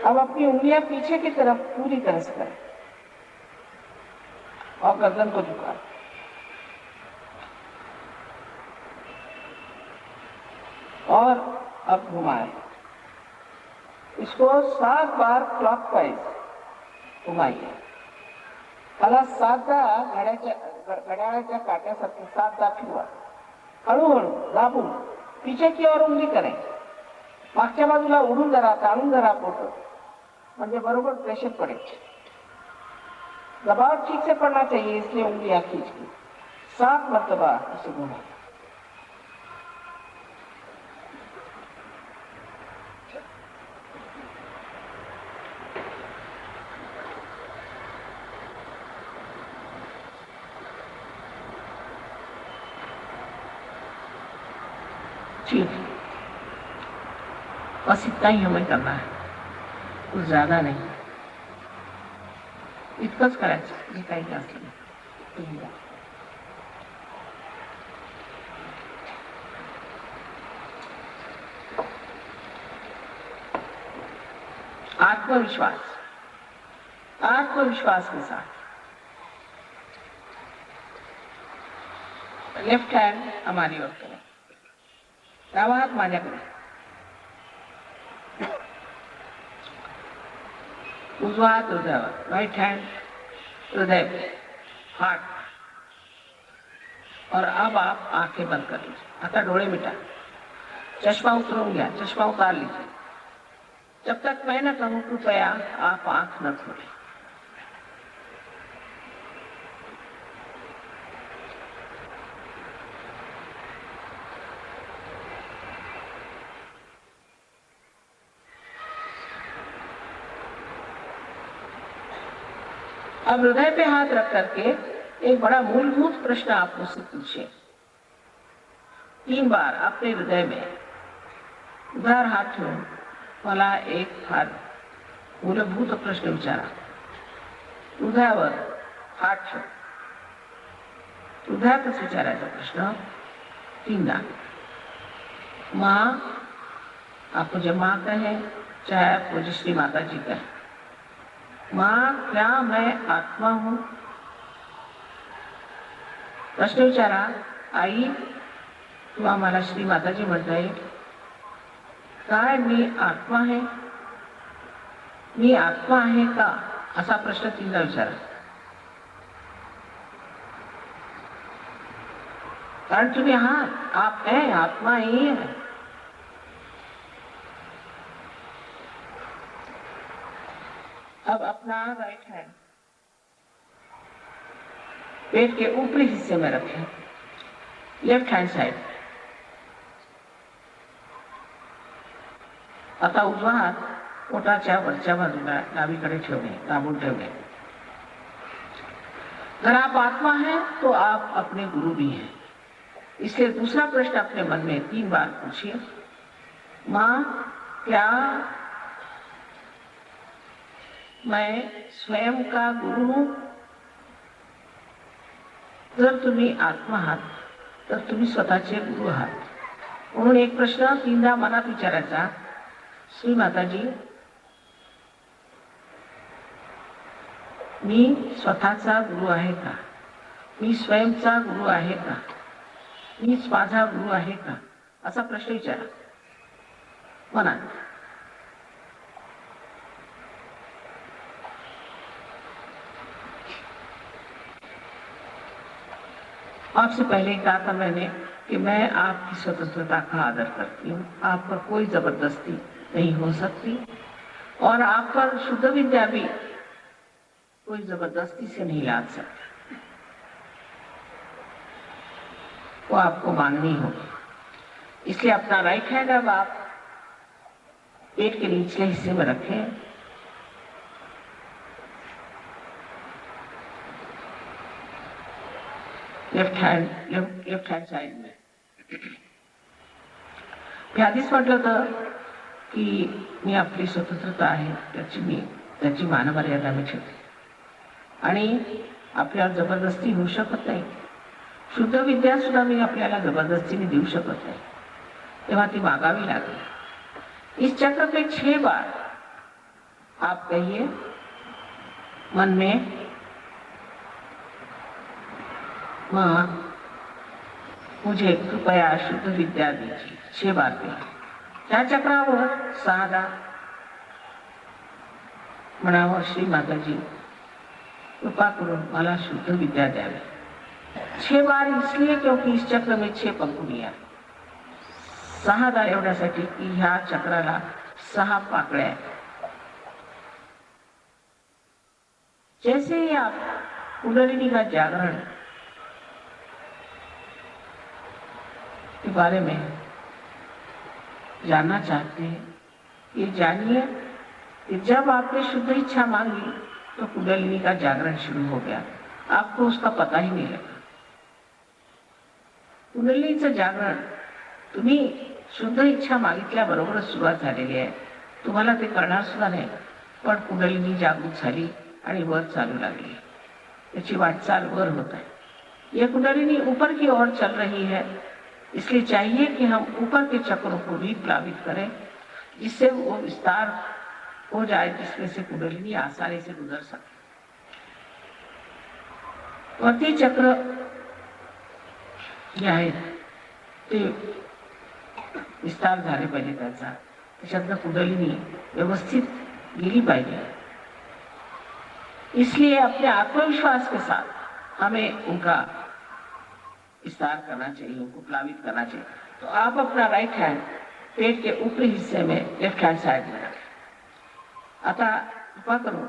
अब अपनी उंगलियां पीछे की तरफ पूरी तरह से करें और गर्दन को झुका। और अब घुमाएं, इसको 7 बार क्लॉकवाइज घुमाइए। मला 7दा घड्याळाच्या काट्यासारखे 7दा फिरवा, हळूहळू दाबून पीछे की ओर उंगली करें, मागच्या बाजूला उडून धरा, ताणून धरा पोट, म्हणजे बरोबर प्रेशर पड़े। दबाव ठीक से पड़ना चाहिए, इसलिए उंगलियां खींच के 7 मरतबा इसे घुमाएं। ठीक, बस इतना ही हमें करना है, कुछ ज्यादा नहीं, इतकंच करायचं, हे काही जास्त नाही। आत्मविश्वास, आत्मविश्वास के साथ लेफ्ट हैंड हमारी ओर करें, डावा हाथ माझ्याकडे, उजवा हाथ हृदयावर, राइट हैंड हृदय पे, हार्ट। और अब आप आंखें बंद कर लीजिए। आता डोळे मिटा, चश्मा उतरवून घ्या, चश्मा उतार लीजिए। जब तक मैं न कहूं कृपया आप आंख न खोलें। अब हृदय पे हाथ रख करके एक बड़ा मूलभूत प्रश्न आप मुझसे पूछिए। 3 बार अपने हृदय में उधार हात ठेवून मला एक फार मूलभूत प्रश्न विचारा। हृदयावर हात ठेव, हृदयातच विचारायचा प्रश्न 3दा। माँ, आप मुझे माँ कहें चाहे आप मुझे श्री माता जी कहें। माँ, क्या मैं आत्मा हूँ? प्रश्न विचारा। आई, तू आम्हाला श्री माताजी म्हणता येईल काय मी आत्मा आहे? मी आत्मा आहे का? असा प्रश्न 3दा विचारा। कारण तुम्ही आहात, आप है, आत्मा ही है। अब अपना राइट हैंड पेट के ऊपरी हिस्से में रखें, लेफ्ट हैंड साइड। आता उजवा हात पोटाच्या वरच्या बाजूला डावीकडे ठेवणे, दाबून ठेवणे। अगर आप आत्मा हैं तो आप अपने गुरु भी हैं। इसलिए दूसरा प्रश्न अपने मन में 3 बार पूछिए। माँ, क्या मैं स्वयं का गुरु हूं? जर तुम्ही आत्मा आहात तर तुम्ही स्वतःचे गुरु आहात। म्हणून एक प्रश्न 3दा मनात विचारायचा, श्री माताजी, मी स्वतःचा गुरु आहे का? मी स्वयंचा गुरु आहे का? मीच माझा गुरु आहे का? असा प्रश्न विचारा मनात। आपसे पहले कहा था मैंने कि मैं आपकी स्वतंत्रता का आदर करती हूँ। आप पर कोई जबरदस्ती नहीं हो सकती और आप पर शुद्ध विद्या भी कोई जबरदस्ती से नहीं लाद सकता। वो आपको मांगनी होगी। इसलिए अपना राइट हैंड अब आप पेट के निचले हिस्से में रखें। लेफ्ट हैंड साइड में। मी आधीच म्हटलं होतं की मी आपली स्वतंत्रता आहे त्याची मानमर्यादा मी ठेवते आणि आपल्याला जबरदस्ती होऊ शकत नाही। शुद्ध विद्या सुद्धा मी आपल्याला जबरदस्तीने देऊ शकत नाही, तेव्हा ती मागावी लागेल। इस चक्र पे 6 बार आप कहिए मन में, माँ, मुझे कृपया शुद्ध विद्या दीजिए। 6 बार कहिए। त्या चक्रावर 6दा म्हणावं, श्री माताजी, कृपा करून मला शुद्ध विद्या द्यावी। 6 बार इसलिए क्योंकि इस चक्र में 6 पंखुड़ियां। 6दा एवढ्यासाठी की ह्या चक्राला 6 पाकळ्या आहेत। जैसे ही आप कुंडलिनी का जागरण के बारे में जानना चाहते हैं, ये जानिए कि जब आपने शुद्ध इच्छा मांगी तो कुंडलिनी का जागरण शुरू हो गया, आपको उसका पता ही नहीं लगा। कुंडलिनीचं जागरण तुम्ही शुद्ध इच्छा मागितल्याबरोबरच सुरुवात झालेली आहे। तुम्हाला ते कळणार सुद्धा नाही, पण कुंडलिनी जागृत झाली आणि वर चालू लागली। त्याची वाटचाल वर होत आहे। यह कुंडलिनी ऊपर की ओर चल रही है, इसलिए चाहिए कि हम ऊपर के चक्रों को भी प्लावित करें, जिससे वो विस्तार हो जाए, जिसमें से कुंडलिनी आसानी से गुजर सके। वर्ती चक्र जे आहेत ते विस्तार झाले पाहिजे, त्याचा त्याच्यातनं कुंडलिनी व्यवस्थित गेली पाहिजे। इसलिए अपने आत्मविश्वास के साथ हमें उनका विस्तार करना चाहिए, उनको प्लावित करना चाहिए। तो आप अपना राइट हैंड पेट के ऊपरी हिस्से में, लेफ्ट हैंड साइड में रखें। आता कृपा करून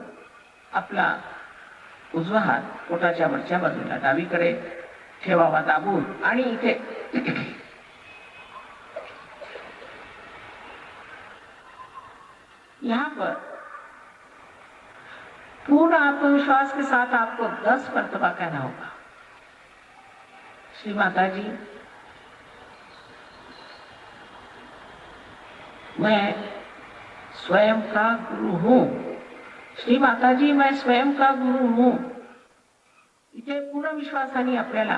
आपला उजवा हात पोटाच्या वरच्या बाजूला डावीकडे ठेवावा दाबून, आणि इथे यहाँ पर पूर्ण आत्मविश्वास के साथ आपको 10 मर्तबा कहना होगा, श्री माता जी मैं स्वयं का गुरु हूं। श्री माता जी मैं स्वयं का गुरु हूं। इथे पूर्ण विश्वासाने आपल्याला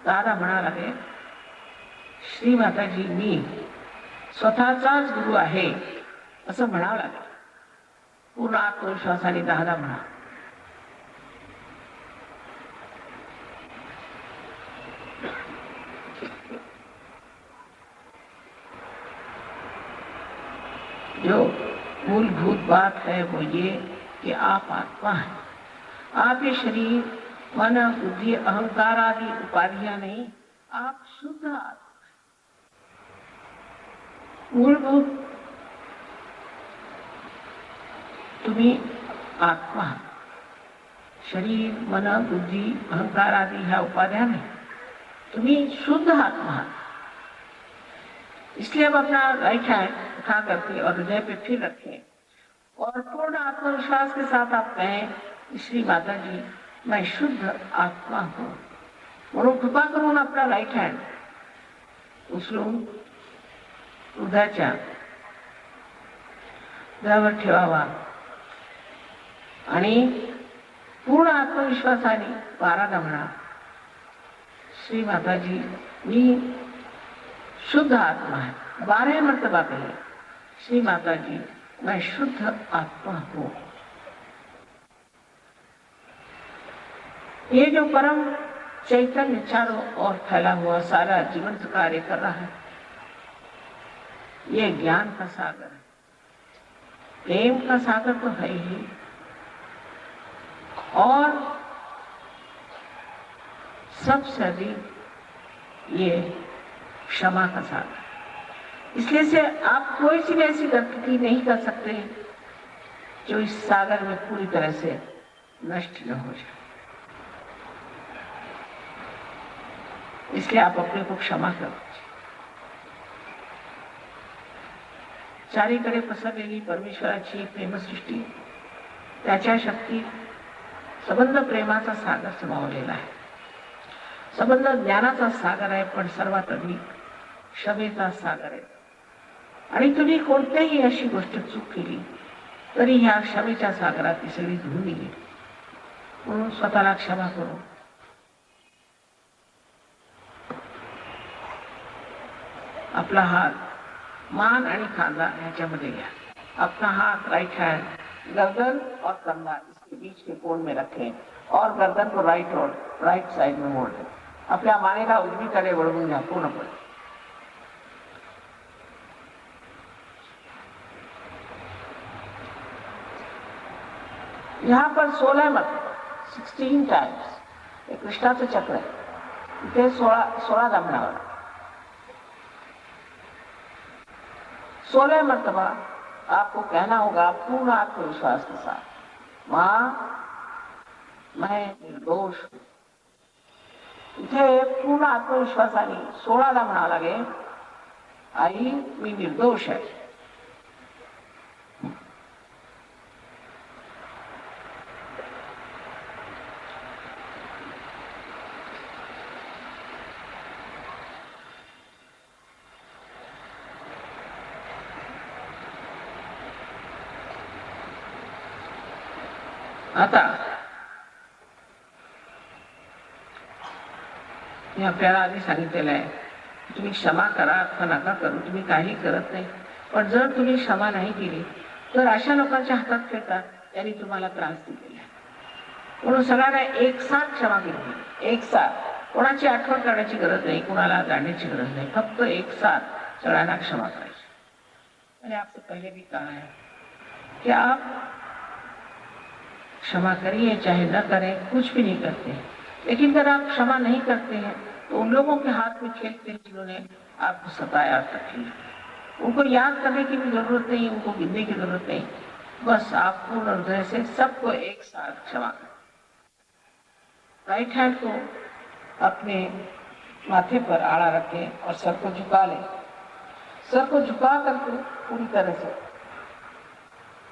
दादा म्हणा लागेल, श्री माता जी मी स्वतःचाच गुरु आहे असं म्हणावं लागेल। पूर्ण आत्मविश्वासाने दादा म्हणा। जो मूलभूत बात है वो ये कि आप आत्मा हैं। आप ये शरीर, मन, बुद्धि, अहंकार आदि उपाधियां नहीं, आप शुद्ध आत्मा हैं। मूलभूत तुम्ही आत्मा, शरीर, मन, बुद्धि, अहंकार आदि ह्या उपाध्या नहीं, तुम्ही शुद्ध आत्मा। इसलिए अब अपना राइट हैंड उठा करके और हृदय पे फिर रखें और पूर्ण आत्मविश्वास के साथ आप कहें, श्री माता जी मैं शुद्ध आत्मा हूं। म्हणून कृपा करून आपला राइट हँड उचलून हृदयाच्या हृदयावर ठेवावा आणि पूर्ण आत्मविश्वासाने 12दा म्हणा, श्री माता जी मी शुद्ध आत्मा है। 12 मर्तबा कहे, श्री माता जी मैं शुद्ध आत्मा हूं। ये जो परम चैतन्य चारों ओर फैला हुआ सारा जीवंत कार्य कर रहा है, ये ज्ञान का सागर है, प्रेम का सागर तो है ही, और सबसे अधिक ये क्षमा का सागर। इसलिए से आप कोई सी भी ऐसी गलती नहीं कर सकते जो इस सागर में पूरी तरह से नष्ट न हो जाए। इसलिए आप अपने को क्षमा कर दीजिए। चारीकडे पसरलेली परमेश्वराची प्रेमसृष्टी, त्याच्या शक्ती संबंध प्रेमाचा सागर समावलेला आहे। संबंध ज्ञानाचा सागर आहे, पण सर्वात अधिक क्षमेचा सागर आहे। आणि तुम्ही कोणत्याही अशी गोष्ट चूक केली तरी ह्या क्षमेच्या सागरात ती सगळी धुवून गेली। म्हणून स्वतःला क्षमा करू। आपला हात मान आणि खांदा ह्याच्यामध्ये घ्या। अपना हाथ राइट हैंड गर्दन और कंधा इसके बीच के कोण में रखें और गर्दन को राइट साइड में मोड़ दें। आपल्या मानेला उजवीकडे वळवून घ्या पूर्णपणे। यहाँ पर 16 मर्तबा 16 टाइम्स एक कृष्णाचं चक्र आहे, इथे 16 दामनावर 16 मर्तबा आपको कहना होगा पूर्ण आत्मविश्वास के साथ, माँ मैं निर्दोष हूं। इथे पूर्ण आत्मविश्वासाने 16दा म्हणावं लागेल, आई मी निर्दोष आहे। आता मी आपल्याला आधी सांगितलेलं आहे, तुम्ही क्षमा करा अथवा नका करू, तुम्ही काही करत नाही, पण जर तुम्ही क्षमा नाही केली तर अशा लोकांच्या हातात खेळतात त्यांनी तुम्हाला त्रास दिलेला आहे। म्हणून सगळ्यांना एक साथ क्षमा केली, एक साथ कोणाची आठवण करण्याची गरज नाही, कोणाला जाणण्याची गरज नाही, फक्त एक साथ सगळ्यांना क्षमा करायची। मैंने आपसे पहले भी कहा है कि आप क्षमा करिए चाहे न करें, कुछ भी नहीं करते, लेकिन अगर आप क्षमा नहीं करते हैं तो उन लोगों के हाथ में खेलते हैं जिन्होंने आपको सताया तकलीफ। उनको याद करने की भी जरूरत नहीं, उनको गिनने की जरूरत नहीं, बस आप पूर्ण हृदय से सबको एक साथ क्षमा करें। राइट हैंड को अपने माथे पर आड़ा रखें और सर को झुका लें। सर को झुका करके पूरी तरह से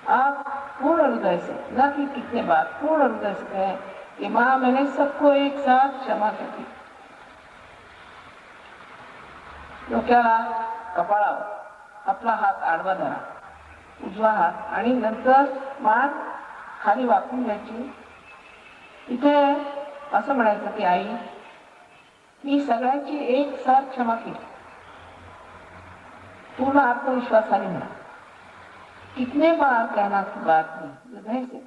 आप पूर्ण हृदय से, न कि कितने बार, पूर्ण हृदय से कहें कि माँ मैंने सबको एक साथ क्षमा कर दी। डोक्याला कपाळावर आपला हात आडवा धरा, उजवा हात, आणि नंतर मान खाली वाकून घ्यायची। इथे असं म्हणायचं की आई मी सगळ्यांची एक साथ क्षमा केली। पूर्ण आत्मविश्वासाने म्हणा, कितने बार कहना की बात नाही, हृदय से,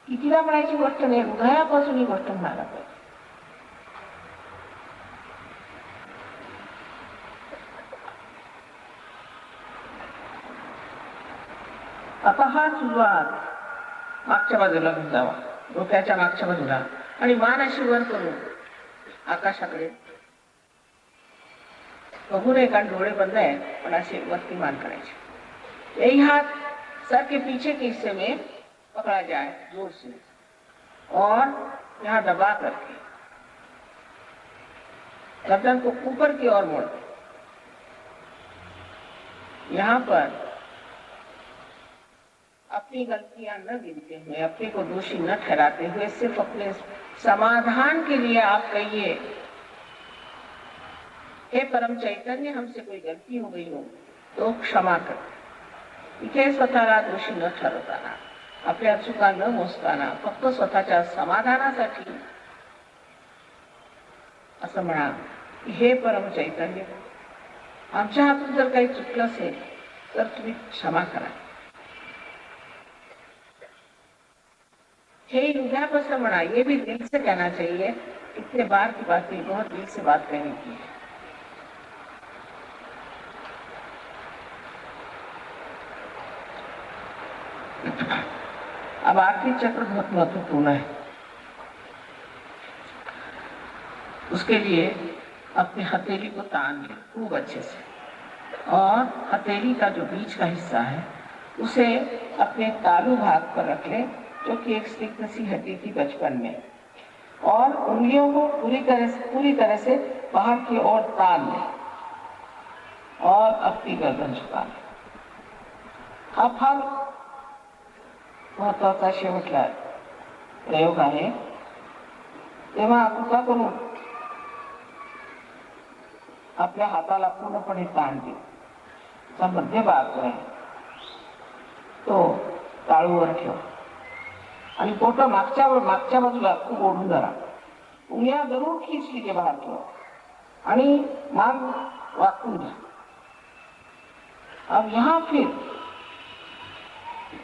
कितीला म्हणायची गोष्ट नाही, हृदयापासून ही गोष्ट म्हणायला पाहिजे। आता हा उजवा हात मागच्या बाजूला घुसावा, डोक्याच्या मागच्या बाजूला, आणि मान अशी वर करून आकाशाकडे बघून एक डोळे बंद है पण असे वरती मान करायचे। यही हाथ सर के पीछे के हिस्से में पकड़ा जाए जोर से और यहाँ दबा करके गर्दन को ऊपर की ओर मोड़। यहाँ पर अपनी गलतियां न गिनते हुए, अपने को दोषी न ठहराते हुए, सिर्फ अपने समाधान के लिए आप कहिए हे परम चैतन्य हमसे कोई गलती हो गई हो तो क्षमा कर। इथे स्वतःला दोषी न ठरवताना, आपल्या चुका न मोजताना, फक्त स्वतःच्या समाधानासाठी असं म्हणा की हे परम चैतन्य आमच्या हातून जर काही चुकलं असेल तर तुम्ही क्षमा करा। हे हृदयापासून मना, ये भी दिल से कहना चाहिए। कितने बार की बात है, बहुत दिल से बात कहने की है। अब आखिरी चक्र बहुत महत्वपूर्ण है, उसके लिए अपने हथेली को तान लें खूब अच्छे से, और हथेली का जो बीच का हिस्सा है उसे अपने तालू भाग पर रख लें, जो कि एक स्निग्ध सी हड्डी थी बचपन में, और उंगलियों को पूरी तरह से बाहर की ओर तान लें और अपनी गर्दन झुका लें। हा फार महत्वाचा शेवटला प्रयोग आहे। तेव्हा कृपा करून आपल्या हाताला पूर्णपणे ताण दे, चा मध्य भाग आहे तो टाळूवर ठेवा आणि पोट मागच्या बाजूला खूप ओढून धरा। उंगलियां जरूर खींच लीजिए बाहर की ओर आणि मान वाकून घ्या। अब यहाँ फिर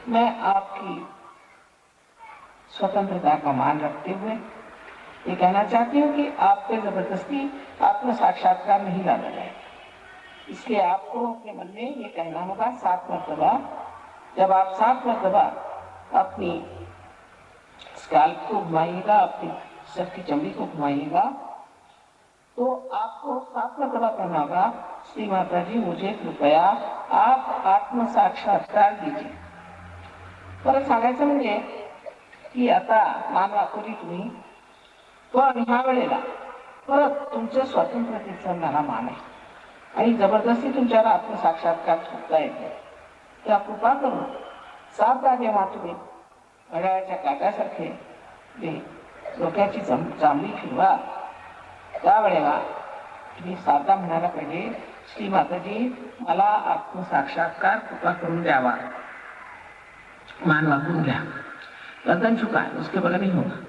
मैं आपकी स्वतंत्रता का मान रखते हुए ये कहना चाहती हूँ कि आप पे जबरदस्ती आत्म साक्षात्कार नहीं लाना जाए। इसलिए आपको अपने मन में ये कहना होगा 7 मरतबा। जब आप 7 मरतबा अपनी स्काल्प को घुमाइएगा, अपनी सर की चमड़ी को घुमाइएगा, तो आपको 7 मरतबा कहना होगा श्री माता जी मुझे कृपया आप आत्म साक्षात्कार दीजिए। परत सांगायचं म्हणजे की आता मान वाकवली तुम्ही, पण ह्या वेळेला परत तुमचं स्वातंत्र्याचं मला मान आहे आणि जबरदस्ती तुमच्यावर आत्मसाक्षात्कार करता येते। त्या कृपा करून 7दा जेव्हा तुम्ही घड्याळाच्या काट्यासारखे डोक्याची चांबडी फिरवा, त्यावेळेला तुम्ही 7दा म्हणायला पाहिजे श्री माताजी मला आत्मसाक्षात्कार कृपा करून द्यावा। मान वाकून घ्या, गर्दन झुका, उसके बगैर नहीं होगा।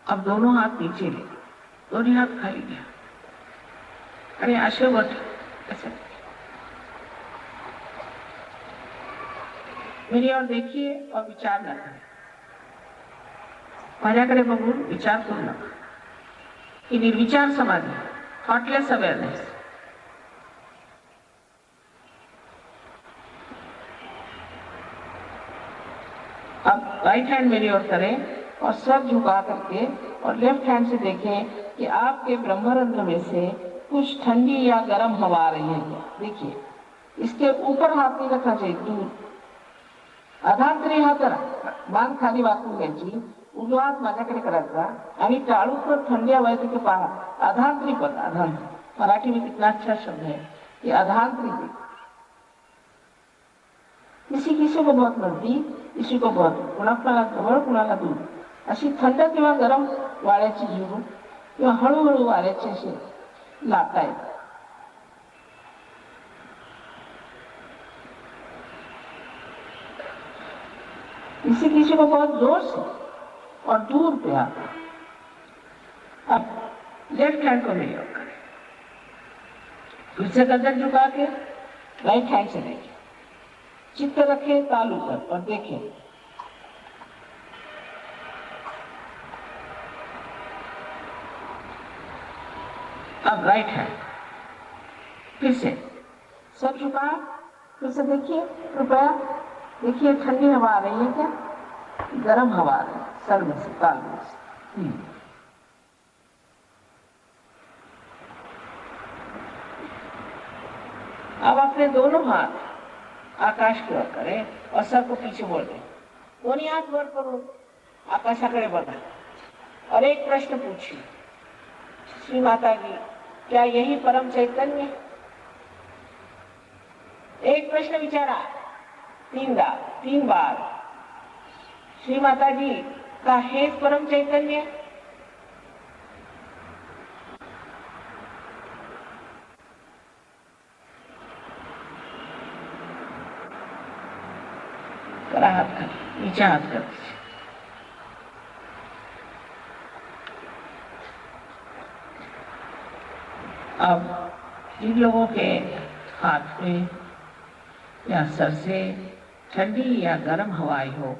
अब दोनों हाथ नीचे ले, दोनों हाथ खाली गया। अरे असे बट ऐसे मेरी ओर देखिए और विचार न करें। माझ्याकडे बघून विचार करू नका। ही निर्विचार समाधी, थॉटलेस अवेयरनेस। अब राइट हैंड मेरी ओर करें और सर झुका करके और लेफ्ट हैंड से देखें कि आपके ब्रह्मरंध्र में से कुछ ठंडी या गर्म हवा आ रही है क्या। देखिए, इसके ऊपर हाथ नहीं रखना चाहिए, दूर। अधांतरी हात मान खाली वाकून घ्यायची, उजवा हात माझ्याकडे करायचा आणि टाळूकर थंडी हवा येते की पहा। अधांतरी पद, अधांतरी मराठी में कितना अच्छा शब्द है ये अधांतरी। किसी किसी को बहुत नजदीक, किसी को बहुत, कुणाला जवळ कुणाला दूर, अशी थंड किंवा गरम वाऱ्याची झुळूक किंवा हळूहळू वाऱ्याची अशी लाटा आहेत। किसी किसी को बहुत जोर से और दूर पे आता। अब लेफ्ट हैंड को मेरी ओर करें, फिर से गर्दन झुका के राइट हैंड से देखें, चित्त रखें तालू पर और देखें। अब राइट हैंड, फिर से सर झुका, फिर से देखिए, कृपया देखिए ठंडी हवा आ रही है क्या, गर्म हवा आ रही है सर में से, ताल में से। अब अपने दोनों हाथ आकाश की ओर करें और सर को पीछे मोड़ दें। दोनों हाथ वर करो, आकाशाकडे बघा और एक प्रश्न पूछिए, श्री माता जी क्या यही परम चैतन्य? एक प्रश्न विचारा, तीन बार, श्री माता जी का हेच परम चैतन्य? करा हाथ कर, नीचे हाथ कर दीजिए। अब जिन लोगों के हाथ में या सर से ठंडी या गरम हवा आई हो,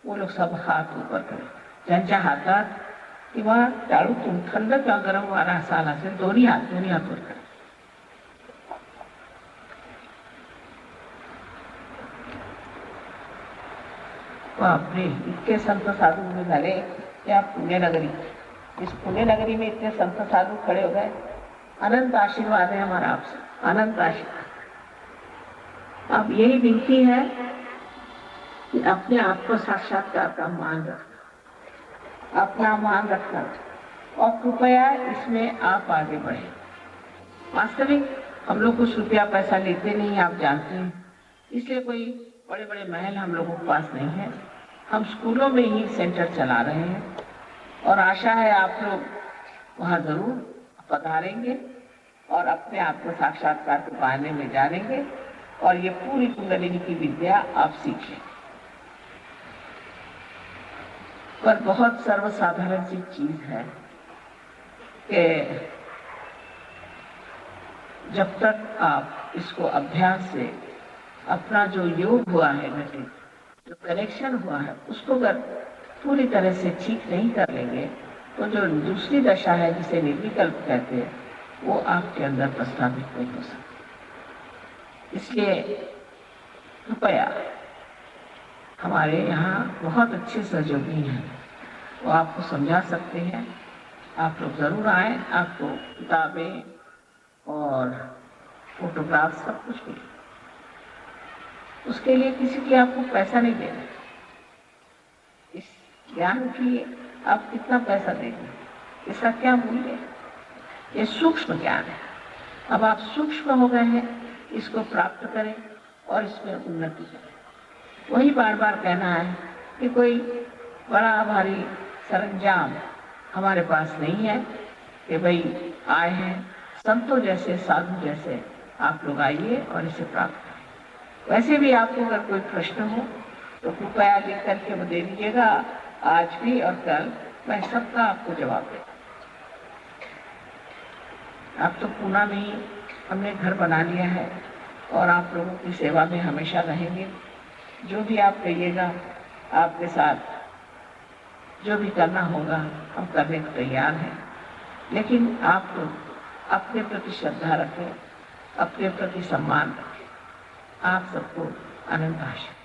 वो लोग सब हाथ ऊपर करें। ज्यांच्या हातात किंवा टाळूतून थंड किंवा गरम वारा असा आला असेल, दोन्ही हात वर करें। बापरे, इतके संत साधु उभे झाले या पुण्य नगरी। इस पुण्य नगरी में इतने संत साधु खड़े हो गए। अनंत आशीर्वाद है हमारा आपसे, अनंत आशीर्वाद। अब यही विनती है कि अपने आप को साक्षात्कार का मान रखना, अपना मान रखना और कृपया इसमें आप आगे बढ़े। वास्तविक हम लोग कुछ रुपया पैसा लेते नहीं, आप जानते हैं, इसलिए कोई बड़े बड़े महल हम लोगों के पास नहीं है। हम स्कूलों में ही सेंटर चला रहे हैं और आशा है आप लोग वहाँ जरूर पधारेंगे और अपने आप को साक्षात्कार के पाने में जानेंगे और ये पूरी कुंडलिनी की विद्या आप सीखें। पर बहुत सर्वसाधारण सी चीज है कि जब तक आप इसको अभ्यास से अपना जो योग हुआ है, घटित जो कनेक्शन हुआ है, उसको अगर पूरी तरह से ठीक नहीं कर लेंगे तो जो दूसरी दशा है जिसे निर्विकल्प कहते हैं, वो आपके अंदर प्रस्थापित नहीं हो सकती। इसलिए कृपया, हमारे यहाँ बहुत अच्छे सहयोगी हैं, वो आपको समझा सकते हैं। आप लोग जरूर आए, आपको किताबें और फोटोग्राफ सब कुछ मिले। उसके लिए किसी के आपको पैसा नहीं देना। इस ज्ञान के लिए आप कितना पैसा देंगे, इसका क्या मूल्य है? ये सूक्ष्म ज्ञान है। अब आप सूक्ष्म हो गए हैं, इसको प्राप्त करें और इसमें उन्नति करें। वही बार बार कहना है कि कोई बड़ा भारी सरंजाम हमारे पास नहीं है कि भाई आए हैं, संतों जैसे साधु जैसे आप लोग आइए और इसे प्राप्त करें। वैसे भी आपको अगर कोई प्रश्न हो तो कृपया लिख करके वो दे दीजिएगा, आज भी और कल मैं सबका आपको जवाब दे। आप तो पूना में ही हमने घर बना लिया है और आप लोगों की सेवा में हमेशा रहेंगे। जो भी आप कहिएगा, आपके साथ जो भी करना होगा हम करने को तैयार हैं। लेकिन आप लोग अपने प्रति श्रद्धा रखें, अपने प्रति सम्मान रखें। आप सबको अनंत आशीर्वाद।